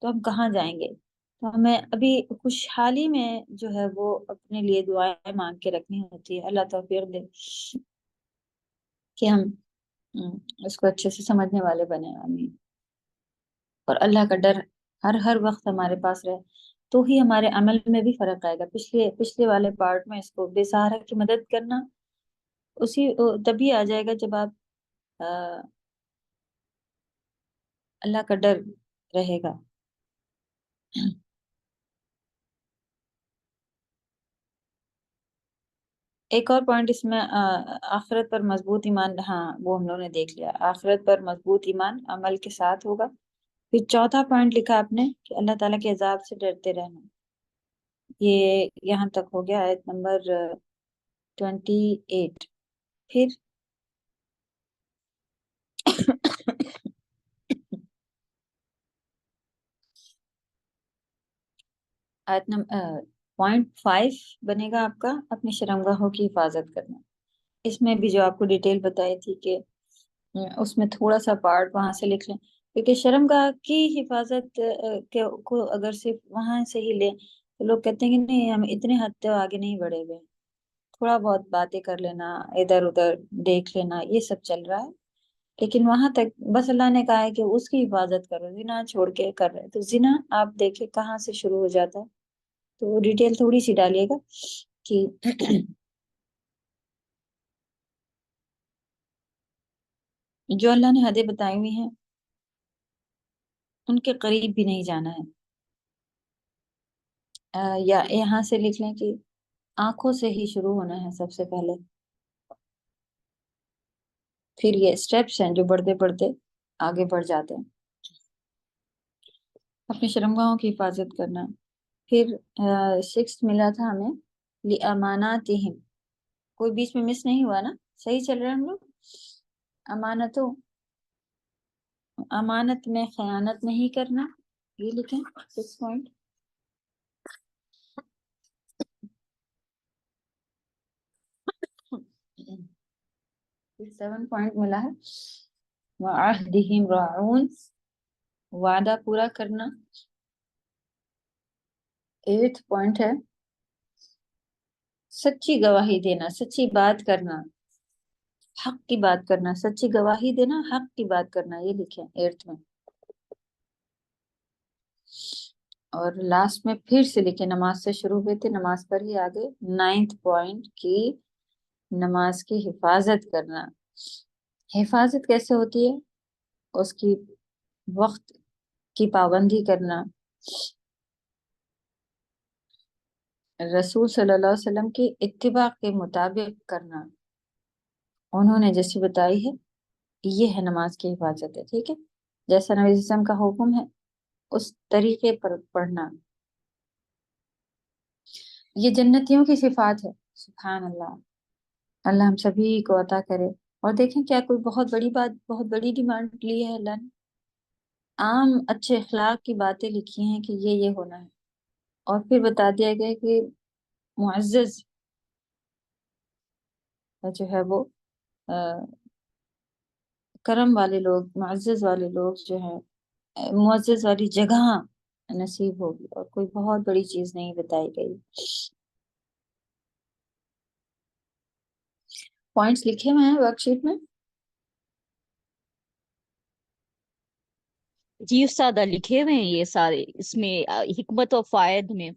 تو ہم کہاں جائیں گے؟ تو ہمیں ابھی خوشحالی میں جو ہے وہ اپنے لیے دعائیں مانگ کے رکھنی ہوتی ہے، اللہ توفیق دے کہ ہم اس کو اچھے سے سمجھنے والے بنے، آمین۔ اور اللہ کا ڈر ہر وقت ہمارے پاس رہے تو ہی ہمارے عمل میں بھی فرق آئے گا۔ پچھلے والے پارٹ میں اس کو بے سہارا کی مدد کرنا اسی تبھی آ جائے گا جب آپ اللہ کا ڈر رہے گا۔ ایک اور پوائنٹ اس میں آخرت پر مضبوط ایمان، ہاں وہ ہم لوگوں نے دیکھ لیا، آخرت پر مضبوط ایمان عمل کے ساتھ ہوگا۔ پھر چوتھا پوائنٹ لکھا آپ نے کہ اللہ تعالیٰ کے عذاب سے ڈرتے رہنا، یہ یہاں تک ہو گیا آیت نمبر 28۔ پھر آیت نمبر پوائنٹ 5 بنے گا آپ کا اپنی شرمگاہوں کی حفاظت کرنا۔ اس میں بھی جو آپ کو ڈیٹیل بتائی تھی کہ اس میں تھوڑا سا پارٹ وہاں سے لکھ لیں، کیونکہ شرمگاہ کی حفاظت کو اگر صرف وہاں سے ہی لیں تو لوگ کہتے ہیں کہ نہیں ہم اتنے حد تک آگے نہیں بڑھے ہوئے، تھوڑا بہت باتیں کر لینا، ادھر ادھر دیکھ لینا، یہ سب چل رہا ہے، لیکن وہاں تک بس اللہ نے کہا ہے کہ اس کی حفاظت کرو، زنا چھوڑ کے کر رہے تو زنا آپ دیکھیں کہاں سے شروع ہو جاتا ہے، تو ڈیٹیل تھوڑی سی ڈالیے گا کہ جو اللہ نے حدیں بتائی ہوئی ہیں ان کے قریب بھی نہیں جانا ہے، یا یہاں سے لکھ لیں کہ آنکھوں سے ہی شروع ہونا ہے سب سے پہلے، پھر یہ سٹیپس ہیں جو بڑھتے بڑھتے آگے بڑھ جاتے ہیں۔ اپنی شرمگاہوں کی حفاظت کرنا، پھر 6 ملا تھا ہمیں لِأَمَانَاتِهِمْ، کوئی بیچ میں مس نہیں ہوا نا، صحیح چل رہے ہیں ہم لوگ؟ امانتوں، امانت میں خیانت نہیں کرنا، یہ لکھیں 6 پوائنٹ۔ 7 پوائنٹ ملا ہے وَعَهْدِهِمْ رَاعُونَ، وعدہ پورا کرنا۔ 8 پوائنٹ ہے سچی گواہی دینا، سچی بات کرنا، حق کی بات کرنا، سچی گواہی دینا، حق کی بات کرنا، یہ لکھیں 8 میں۔ اور لاسٹ میں پھر سے لکھیں نماز سے شروع ہوئے تھے، نماز پر ہی آگے 9 پوائنٹ کی نماز کی حفاظت کرنا۔ حفاظت کیسے ہوتی ہے؟ اس کی وقت کی پابندی کرنا، رسول صلی اللہ علیہ وسلم کی اتباع کے مطابق کرنا، انہوں نے جیسی بتائی ہے یہ ہے نماز کی حفاظت ہے، ٹھیک ہے، جیسا نبی صلی اللہ علیہ وسلم کا حکم ہے اس طریقے پر پڑھنا، یہ جنتیوں کی صفات ہے، سبحان اللہ، اللہ ہم سبھی کو عطا کرے۔ اور دیکھیں کیا کوئی بہت بڑی بات، بہت بڑی ڈیمانڈ لی ہے اللہ نے، عام اچھے اخلاق کی باتیں لکھی ہیں کہ یہ ہونا ہے، اور پھر بتا دیا گیا کہ معزز جو ہے وہ کرم والے لوگ، معزز والے لوگ جو ہیں معزز والی جگہ نصیب ہوگی، اور کوئی بہت بڑی چیز نہیں بتائی گئی۔ پوائنٹس لکھے ہوئے ہیں ورک شیٹ میں؟ جی استاد لکھے ہوئے ہیں یہ سارے، اس میں حکمت و فوائد میں۔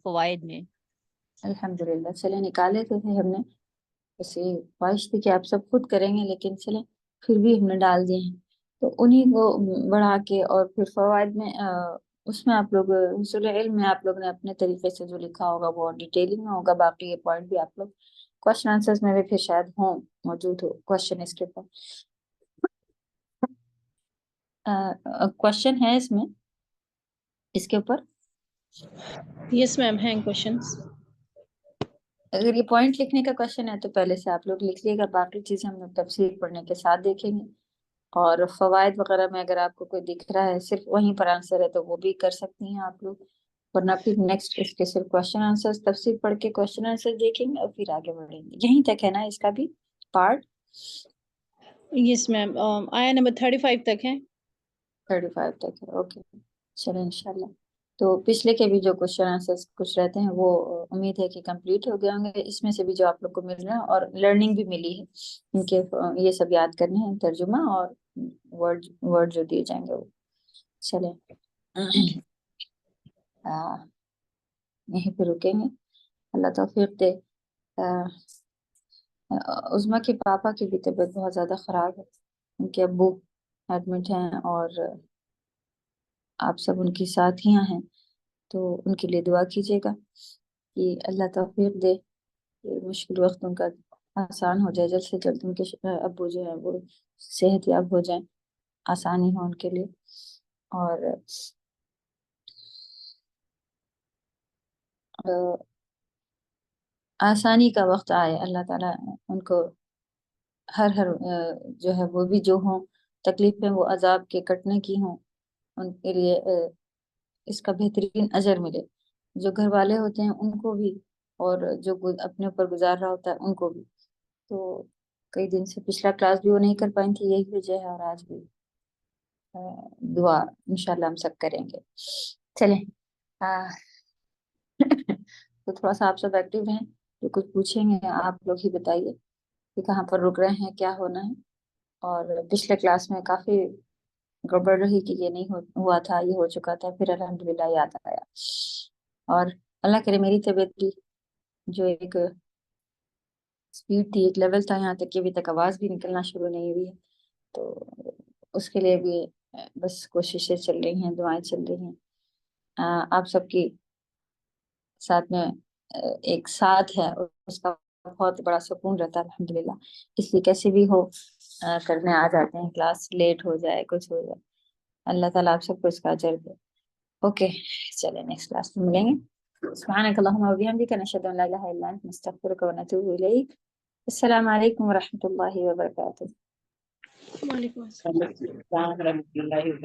الحمدللہ، چلے نکالے تھے ہم نے، ویسے خواہش تھی کہ آپ سب خود کریں گے لیکن چلیں پھر بھی ہم نے ڈال دیے ہیں، تو انہیں کو بڑھا کے، اور پھر فوائد میں اس میں آپ لوگ حصول علم میں آپ لوگ نے اپنے طریقے سے جو لکھا ہوگا وہ ڈیٹیلنگ میں ہوگا، باقی یہ پوائنٹ بھی آپ لوگ کوشچن آنسرز میں بھی پھر شاید ہوں، موجود ہو کوشچن اس کے اوپر، کوشچن ہے اس میں اس کے اوپر؟ یس میم ہیں کوشچنس۔ اگر یہ پوائنٹ لکھنے کا کوشچن ہے تو پہلے سے آپ لوگ لکھ لیے گا، باقی چیزیں ہم لوگ تفصیل پڑھنے کے ساتھ دیکھیں گے، اور فوائد وغیرہ میں اگر آپ کو کوئی دکھ رہا ہے صرف وہیں پر آنسر ہے تو وہ بھی کر سکتی ہیں آپ لوگ، ورنہ پھر نیکسٹ اس کے صرف کوشچن آنسر تفصیل پڑھ کے کوشچن آنسر دیکھیں گے اور پھر آگے بڑھیں گے. یہیں تک ہے نا اس کا بھی پارٹ؟ یس میم، آیا نمبر 35 تک ہے. 35 تک ہے. اوکے چلیں انشاءاللہ. تو پچھلے کے بھی جو کوشچن آنسر کچھ رہتے ہیں وہ امید ہے کہ کمپلیٹ ہو گئے ہوں گے. اس میں سے بھی جو آپ لوگ کو مل رہا ہے اور لرننگ بھی ملی ہے ان کے، یہ سب یاد کرنے ہیں، ترجمہ اور ورڈ جو دیے جائیں گے وہ. چلیں یہیں پہ رکیں گے. اللہ توفیق دے. عظمیٰ کے پاپا کی بھی طبیعت بہت زیادہ خراب ہے، ان کے ابو ایڈمٹ ہیں اور آپ سب ان کی ساتھیاں ہیں، تو ان کے لیے دعا کیجیے گا کہ اللہ توفیق دے کہ مشکل وقت ان کا آسان ہو جائے، جلد سے جلد ان کے ابو جو ہیں وہ صحت یاب ہو جائیں، آسانی ہو ان کے لیے. اور آسانی کا وقت آئے، اللہ تعالیٰ ان کو ہر جو ہے وہ بھی جو ہوں تکلیفیں وہ عذاب کے کٹنے کی ہوں، ان کے لیے اس کا بہترین اجر ملے. جو گھر والے ہوتے ہیں ان کو بھی، اور جو اپنے اوپر گزار رہا ہوتا ہے ان کو بھی. تو کئی دن سے پچھلا کلاس بھی وہ نہیں کر پائیں تھی، یہی وجہ ہے، اور آج بھی دعا انشاءاللہ ہم سب کریں گے. چلیں تو تھوڑا سا آپ سب ایکٹیو ہیں، جو کچھ پوچھیں گے آپ لوگ ہی بتائیے کہ کہاں پر رک رہے ہیں، کیا ہونا ہے. اور پچھلے کلاس میں کافی گڑبڑ رہی کہ یہ نہیں ہوا تھا، یہ ہو چکا تھا، پھر الحمدللہ یاد آیا. اور اللہ کرے میری طبیعت بھی جو ایک سپیڈ تھی، ایک لیول تھا، یہاں تک کہ ابھی تک آواز بھی نکلنا شروع نہیں ہوئی ہے، تو اس کے لیے بھی بس کوششیں چل رہی ہیں، دعائیں چل رہی ہیں. آپ سب کی ساتھ میں ایک ساتھ ہے، اس کا بہت بڑا سکون رہتا ہے الحمدللہ. اس لیے کیسے بھی ہو کرنے آ جاتے ہیں، کلاس لیٹ ہو جائے کچھ ہو جائے، اللہ تعالیٰ آپ سب کو اس کا اجر دے. اوکے چلیں نیکسٹ کلاس میں ملیں گے. سبحانک اللہم و بحمدک، نشہد ان لا الہ الا انت، نستغفرک و نتوب الیک. السلام علیکم ورحمۃ اللہ وبرکاتہ. وعلیکم السلام. السلام ورحمۃ اللہ وبرکاتہ.